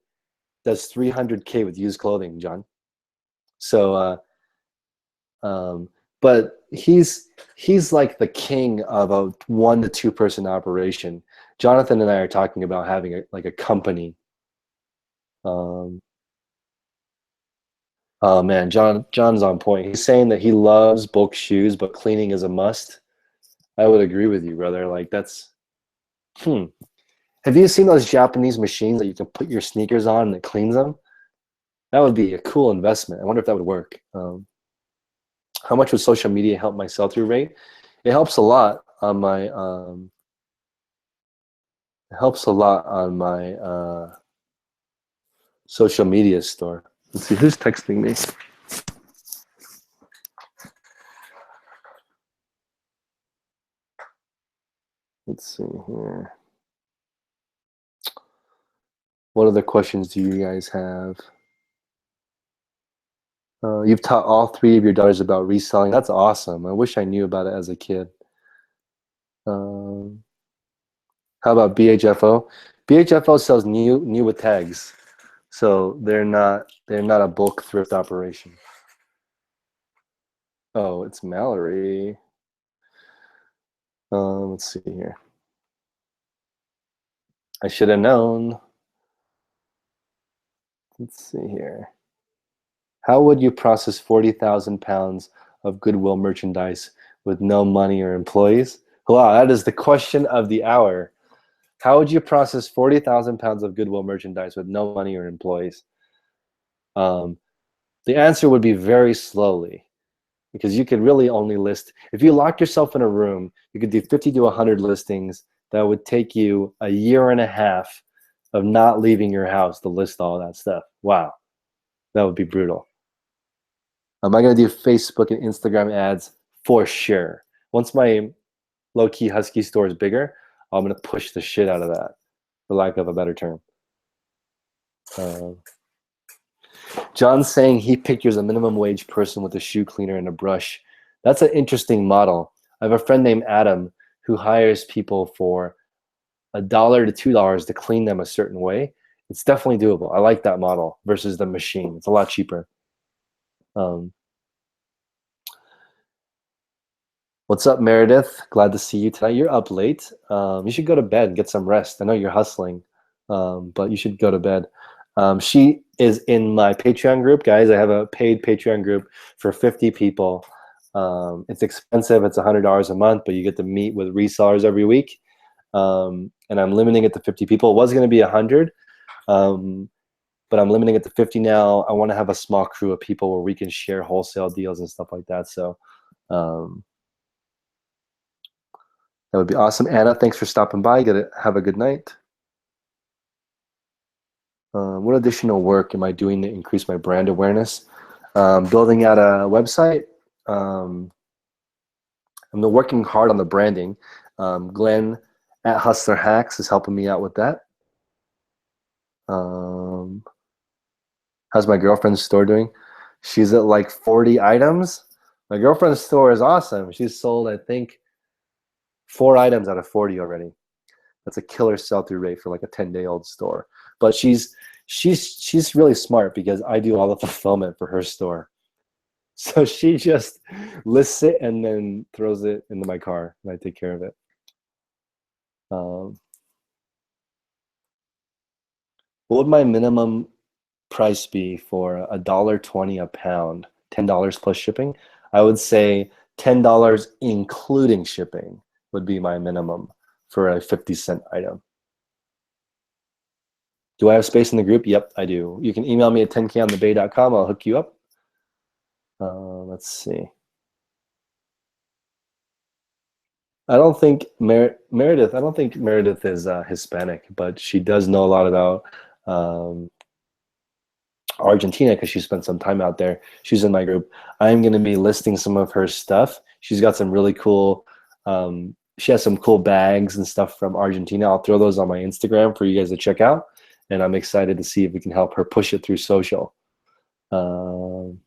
does 300K with used clothing, John. So, but he's like the king of a 1 to 2 person operation. Jonathan and I are talking about having a company. Um, oh man, John's on point. He's saying that he loves bulk shoes, but cleaning is a must. I would agree with you, brother. Like that's hmm. Have you seen those Japanese machines that you can put your sneakers on and it cleans them? That would be a cool investment. I wonder if that would work. How much would social media help my sell-through rate? It helps a lot on my it helps a lot on my social media store. Let's see who's texting me. Let's see here. What other questions do you guys have? You've taught all 3 of your daughters about reselling. That's awesome. I wish I knew about it as a kid. Um, how about BHFO? BHFO sells new with tags, so they're not a bulk thrift operation. Oh, it's Mallory. Let's see here. I should have known. Let's see here. How would you process 40,000 pounds of Goodwill merchandise with no money or employees? Wow, that is the question of the hour. How would you process 40,000 pounds of Goodwill merchandise with no money or employees? The answer would be very slowly, because you could really only list, if you locked yourself in a room, you could do 50 to 100 listings. That would take you a year and a half of not leaving your house to list all that stuff. Wow, that would be brutal. Am I going to do Facebook and Instagram ads? For sure. Once my low-key husky store is bigger, I'm going to push the shit out of that, for lack of a better term. John's saying he pictures a minimum wage person with a shoe cleaner and a brush. That's an interesting model. I have a friend named Adam who hires people for $1 to $2 to clean them a certain way. It's definitely doable. I like that model versus the machine. It's a lot cheaper. What's up, Meredith? Glad to see you tonight. You're up late. You should go to bed and get some rest. I know you're hustling, but you should go to bed. She is in my Patreon group, guys. I have a paid Patreon group for 50 people. It's expensive. It's $100 a month, but you get to meet with resellers every week. And I'm limiting it to 50 people. It was going to be 100, but I'm limiting it to 50 now. I want to have a small crew of people where we can share wholesale deals and stuff like that. So that would be awesome. Anna, thanks for stopping by. Have a good night. What additional work am I doing to increase my brand awareness? Building out a website. I'm working hard on the branding. Glenn at Hustler Hacks is helping me out with that. How's my girlfriend's store doing? She's at like 40 items. My girlfriend's store is awesome. She's sold, I think, 4 items out of 40 already. That's a killer sell-through rate for like a 10-day-old store. But she's really smart because I do all the fulfillment for her store. So she just lists it and then throws it into my car, and I take care of it. What would my minimum price be for $1.20 a pound, $10 plus shipping? I would say $10 including shipping would be my minimum for a 50-cent item. Do I have space in the group? Yep, I do. You can email me at 10konthebay.com. I'll hook you up. Let's see. I don't think Meredith. I don't think Meredith is Hispanic, but she does know a lot about Argentina because she spent some time out there. She's in my group. I'm going to be listing some of her stuff. She's got some really cool. She has some cool bags and stuff from Argentina. I'll throw those on my Instagram for you guys to check out. And I'm excited to see if we can help her push it through social. Um,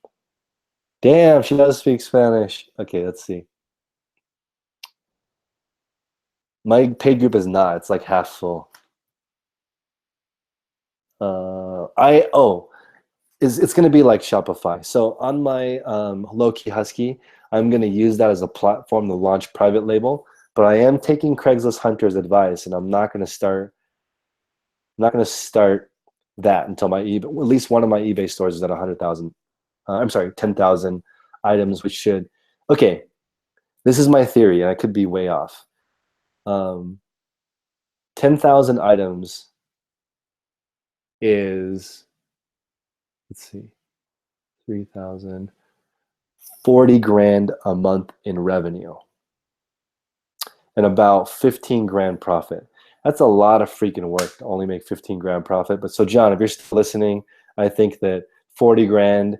damn, she does speak Spanish. Okay, let's see. My paid group is not. It's like half full. It's going to be like Shopify. So on my Lowkey Husky, I'm going to use that as a platform to launch private label. But I am taking Craigslist Hunter's advice, and I'm not going to start. I'm not going to start that until my eBay, at least one of my eBay stores is at 100,000. I'm sorry, 10,000 items, which should. Okay, this is my theory, and I could be way off. 10,000 items is, let's see, 3,000, 40 grand a month in revenue and about 15 grand profit. That's a lot of freaking work to only make 15 grand profit. But so John, if you're still listening, I think that 40 grand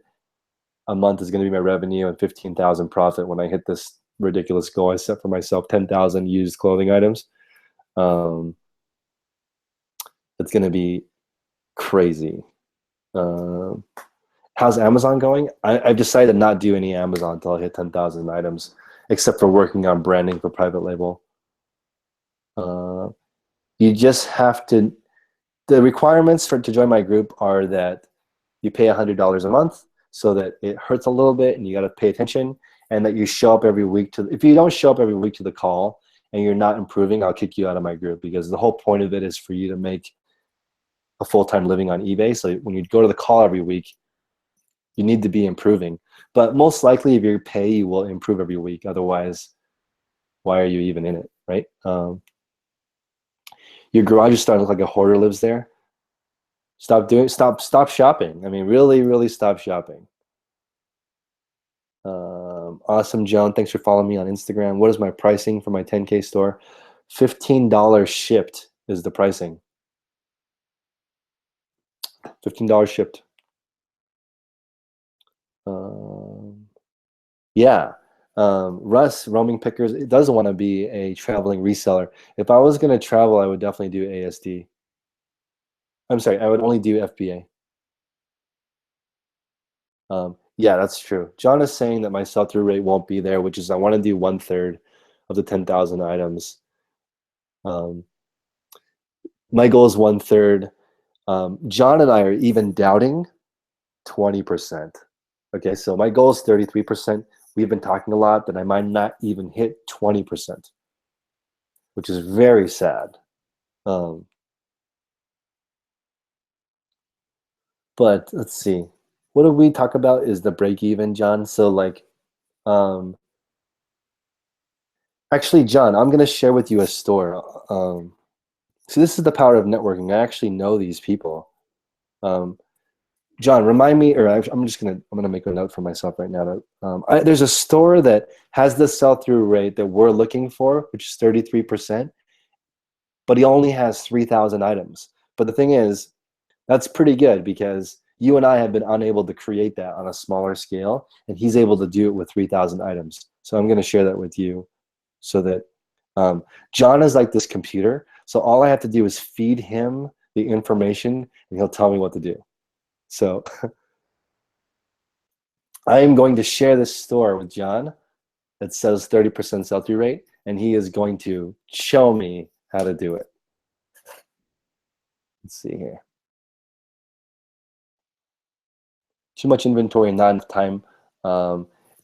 a month is going to be my revenue and 15,000 profit when I hit this ridiculous goal I set for myself, 10,000 used clothing items. It's going to be crazy. How's Amazon going? I've decided to not do any Amazon until I hit 10,000 items, except for working on branding for private label. You just have to, the requirements to join my group are that you pay $100 a month so that it hurts a little bit and you got to pay attention, and that you show up every week to, if you don't show up every week to the call and you're not improving, I'll kick you out of my group, because the whole point of it is for you to make a full-time living on eBay. So when you go to the call every week, you need to be improving. But most likely if you pay, you will improve every week. Otherwise, why are you even in it, right? Your garage is starting to look like a hoarder lives there. Stop shopping. I mean, really stop shopping. Awesome, Joan. Thanks for following me on Instagram. What is my pricing for my 10K store? $15 shipped is the pricing. $15 shipped. Yeah. Russ, Roaming Pickers, it doesn't want to be a traveling reseller. If I was going to travel, I would definitely do ASD. I'm sorry, I would only do FBA. Yeah, that's true. John is saying that my sell-through rate won't be there, which is I want to do 1/3 of the 10,000 items. My goal is 1/3. John and I are even doubting 20%. Okay, so my goal is 33%. We've been talking a lot, but I might not even hit 20%, which is very sad. But let's see. What did we talk about is the break even, John? So like, actually, John, I'm going to share with you a store. So this is the power of networking. I actually know these people. John, remind me, or I'm gonna make a note for myself right now. That there's a store that has the sell-through rate that we're looking for, which is 33%, but he only has 3,000 items. But the thing is, that's pretty good because you and I have been unable to create that on a smaller scale, and he's able to do it with 3,000 items. So I'm going to share that with you so that John is like this computer. So all I have to do is feed him the information, and he'll tell me what to do. So I am going to share this store with John that says 30% sell-through rate, and he is going to show me how to do it. Let's see here. Too much inventory, not enough time.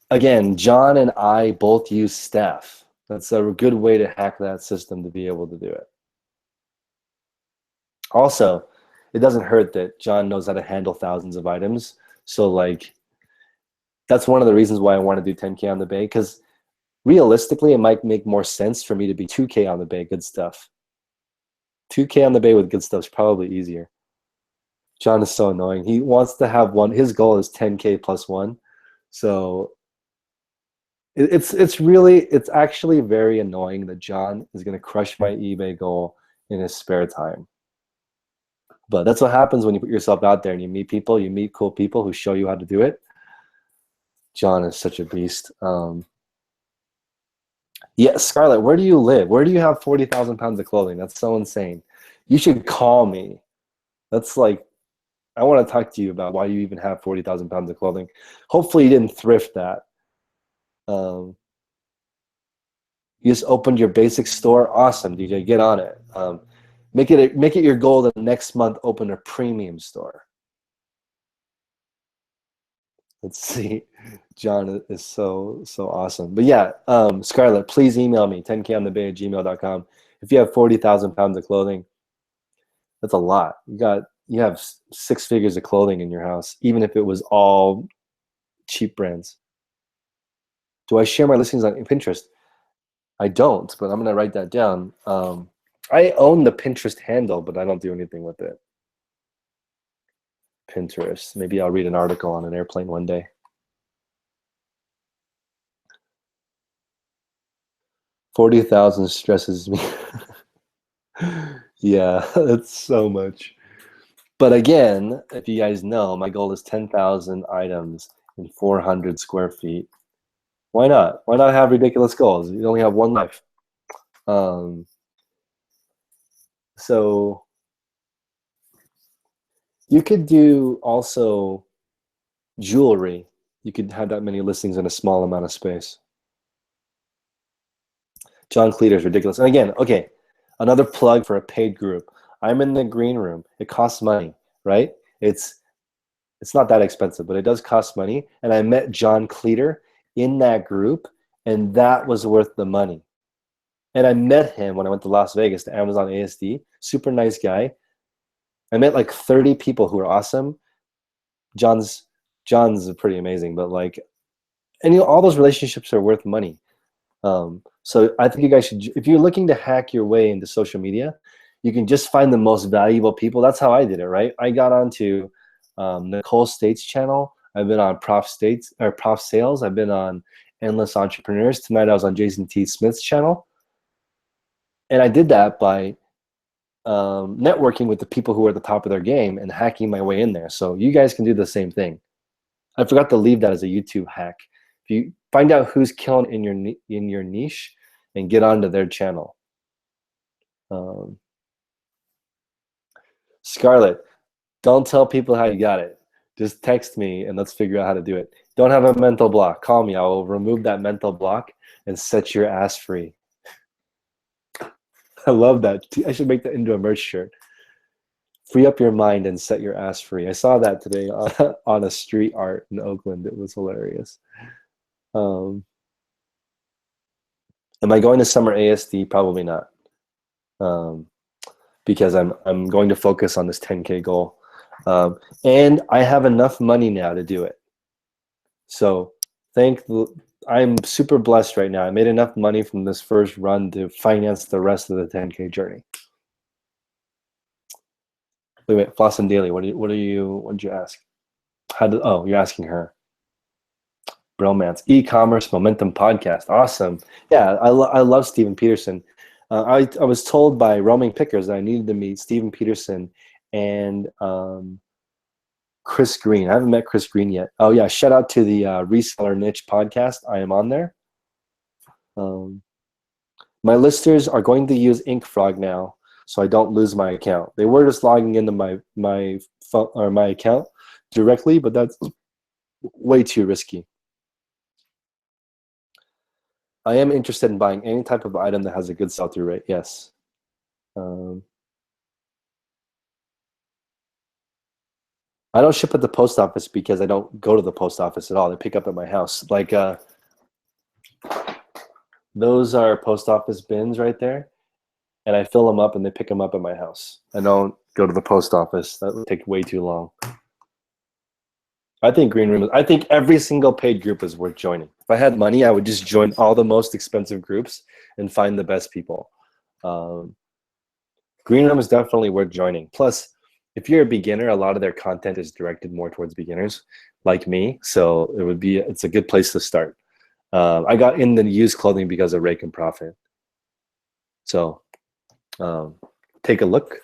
Again, John and I both use staff. That's a good way to hack that system to be able to do it. Also, it doesn't hurt that John knows how to handle thousands of items. So like, that's one of the reasons why I want to do 10K on the bay, because realistically, it might make more sense for me to be 2K on the bay, good stuff. 2K on the bay with good stuff is probably easier. John is so annoying. He wants to have one. His goal is 10K plus one. So it's actually very annoying that John is going to crush my eBay goal in his spare time. But that's what happens when you put yourself out there and you meet people, you meet cool people who show you how to do it. John is such a beast. Yeah, Scarlett, where do you live? Where do you have 40,000 pounds of clothing? That's so insane. You should call me. That's like I want to talk to you about why you even have 40,000 pounds of clothing. Hopefully you didn't thrift that. You just opened your basic store. Awesome, DJ. Get on it. Make it your goal that next month open a premium store. Let's see. John is so awesome. But yeah, Scarlett, please email me 10konthebay@gmail.com. If you have 40,000 pounds of clothing, that's a lot. You have 6 figures of clothing in your house, even if it was all cheap brands. Do I share my listings on Pinterest? I don't, but I'm gonna write that down. I own the Pinterest handle, but I don't do anything with it. Pinterest. Maybe I'll read an article on an airplane one day. 40,000 stresses me. Yeah, that's so much. But again, if you guys know, my goal is 10,000 items in 400 square feet. Why not? Why not have ridiculous goals? You only have one life. So you could do also jewelry. You could have that many listings in a small amount of space. John Cleater is ridiculous. And again, okay, another plug for a paid group. I'm in the green room. It costs money, right? It's not that expensive, but it does cost money. And I met John Cleater in that group, and that was worth the money. And I met him when I went to Las Vegas to Amazon ASD. Super nice guy. I met like 30 people who are awesome. John's pretty amazing, but like, and you know, all those relationships are worth money. So I think you guys should, if you're looking to hack your way into social media, you can just find the most valuable people. That's how I did it, right? I got onto Nicole State's channel. I've been on Prof Sales. I've been on Endless Entrepreneurs. Tonight I was on Jason T. Smith's channel. And I did that by networking with the people who are at the top of their game and hacking my way in there. So you guys can do the same thing. I forgot to leave that as a YouTube hack. If you find out who's killing in your niche and get onto their channel. Scarlett, don't tell people how you got it. Just text me and let's figure out how to do it. Don't have a mental block. Call me. I will remove that mental block and set your ass free. I love that. I should make that into a merch shirt. Free up your mind and set your ass free. I saw that today on a street art in Oakland. It was hilarious. Am I going to summer ASD? Probably not. Because I'm going to focus on this 10K goal. And I have enough money now to do it. So I'm super blessed right now. I made enough money from this first run to finance the rest of the 10K journey. Wait, Flossin Daily, what did you ask? You're asking her. Bromance, e-commerce momentum podcast. Awesome. Yeah, I love Steven Peterson. I was told by roaming pickers that I needed to meet Steven Peterson and Chris Green. I haven't met Chris Green yet. Oh yeah, shout out to the Reseller Niche podcast. I am on there. My listers are going to use InkFrog now, so I don't lose my account. They were just logging into my account directly, but that's way too risky. I am interested in buying any type of item that has a good sell-through rate. Yes. I don't ship at the post office because I don't go to the post office at all. They pick up at my house. Like those are post office bins right there, and I fill them up and they pick them up at my house. I don't go to the post office. That would take way too long. I think every single paid group is worth joining. If I had money, I would just join all the most expensive groups and find the best people. Green Room is definitely worth joining. Plus, if you're a beginner, a lot of their content is directed more towards beginners like me. So it's a good place to start. I got in the used clothing because of Rake and Profit. So take a look.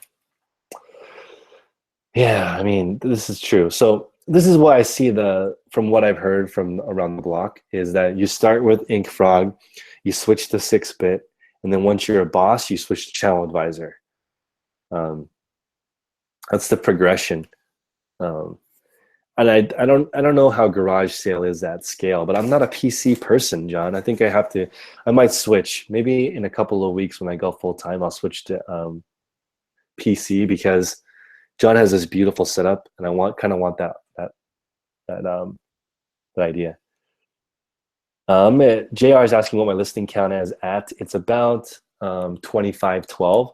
Yeah, I mean, this is true. So this is what I see from what I've heard from around the block is that you start with InkFrog, you switch to 6-bit, and then once you're a boss, you switch to Channel Advisor. That's the progression. Um, and I don't know how garage sale is at scale, but I'm not a PC person, John. I think I might switch. Maybe in a couple of weeks when I go full time, I'll switch to PC because John has this beautiful setup, and I kind of want that that idea. JR is asking what my listing count is at. It's about 2512.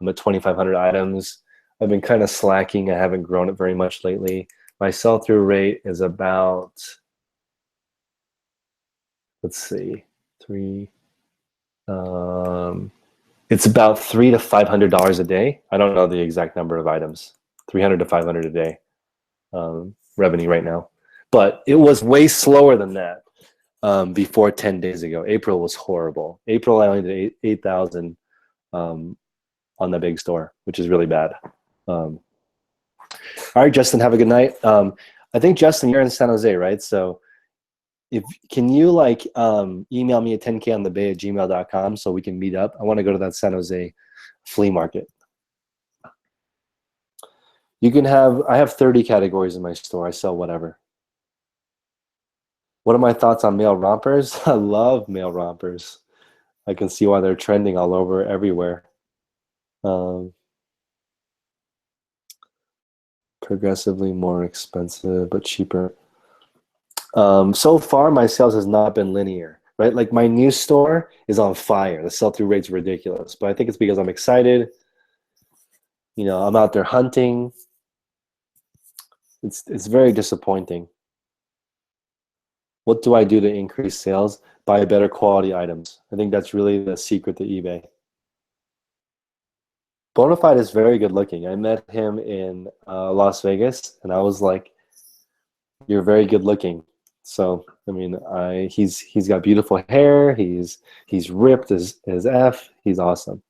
I'm at 2,500 items. I've been kind of slacking. I haven't grown it very much lately. My sell-through rate is about, let's see, it's about $300 to $500 a day. I don't know the exact number of items. 300 to 500 a day revenue right now. But it was way slower than that before 10 days ago. April was horrible. April, I only did 8,000 on the big store, which is really bad. All right, Justin, have a good night. I think, Justin, you're in San Jose, right? So can you email me at 10konthebay@gmail.com so we can meet up? I want to go to that San Jose flea market. I have 30 categories in my store. I sell whatever. What are my thoughts on male rompers? I love male rompers. I can see why they're trending all over everywhere. Progressively more expensive, but cheaper. So far, my sales has not been linear, right? Like my new store is on fire. The sell-through rate's ridiculous, but I think it's because I'm excited. I'm out there hunting. It's very disappointing. What do I do to increase sales? Buy better quality items. I think that's really the secret to eBay. Bonafide is very good looking. I met him in Las Vegas, and I was like, "You're very good looking." So I mean, he's got beautiful hair. He's ripped as F. He's awesome.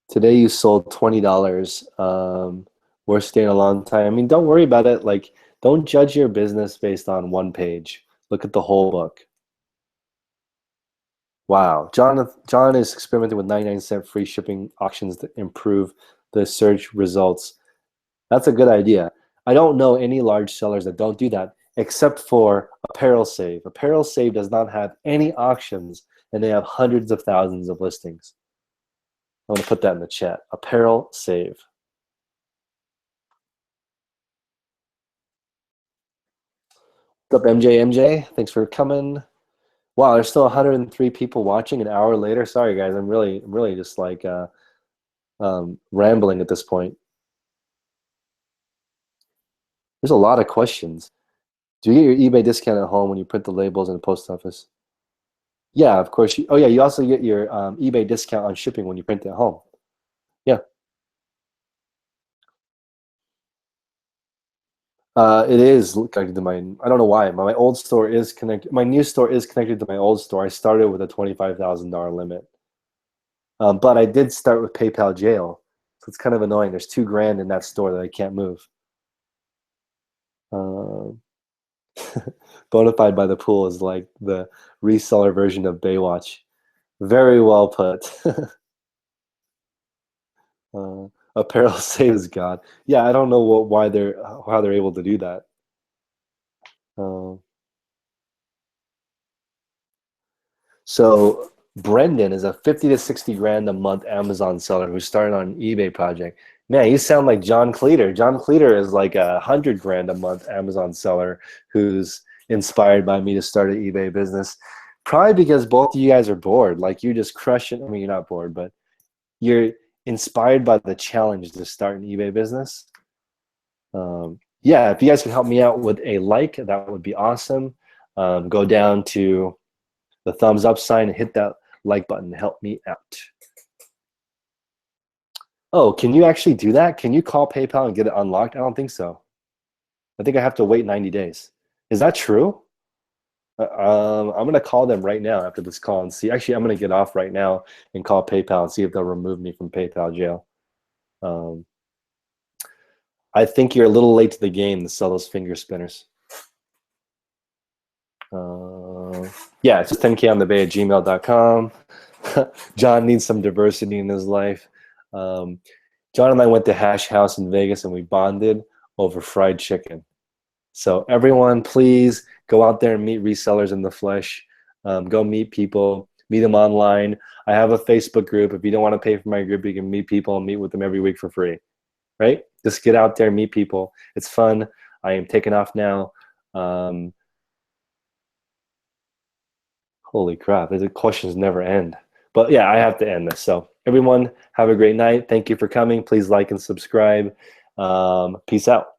Today you sold $20. We're staying a long time. I mean, don't worry about it. Like, don't judge your business based on one page. Look at the whole book. Wow, John is experimenting with 99-cent free shipping auctions to improve the search results. That's a good idea. I don't know any large sellers that don't do that, except for Apparel Save. Apparel Save does not have any auctions, and they have hundreds of thousands of listings. I'm going to put that in the chat. Apparel Save. What's up, MJ? Thanks for coming. Wow, there's still 103 people watching an hour later. Sorry, guys. I'm really just like rambling at this point. There's a lot of questions. Do you get your eBay discount at home when you print the labels in the post office? Yeah, of course. Oh, yeah, you also get your eBay discount on shipping when you print it at home. Yeah. It is connected to I don't know why. My old store is connected. My new store is connected to my old store. I started with a $25,000 limit. But I did start with PayPal jail. So it's kind of annoying. There's $2,000 in that store that I can't move. Bonafide by the pool is like the reseller version of Baywatch. Very well put. Apparel saves God. Yeah, I don't know how they're able to do that. So Brendan is a 50 to 60 grand a month Amazon seller who started on an eBay project. Man, you sound like John Cleater. John Cleater is like 100 grand a month Amazon seller who's inspired by me to start an eBay business. Probably because both of you guys are bored. Like you just crush it. I mean, you're not bored, but you're inspired by the challenge to start an eBay business. Yeah, if you guys can help me out with a like, that would be awesome. Go down to the thumbs up sign and hit that like button to help me out. Oh, can you actually do that? Can you call PayPal and get it unlocked? I don't think so. I think I have to wait 90 days. Is that true? I'm going to call them right now after this call and see. Actually, I'm going to get off right now and call PayPal and see if they'll remove me from PayPal jail. I think you're a little late to the game to sell those finger spinners. Yeah, it's just 10konthebay@gmail.com. John needs some diversity in his life. John and I went to Hash House in Vegas and we bonded over fried chicken. So everyone, please go out there and meet resellers in the flesh. Go meet people, meet them online. I have a Facebook group. If you don't want to pay for my group, you can meet people and meet with them every week for free, right? Just get out there, meet people. It's fun. I am taking off now. Holy crap, the questions never end. But yeah, I have to end this. So everyone, have a great night. Thank you for coming. Please like and subscribe. Peace out.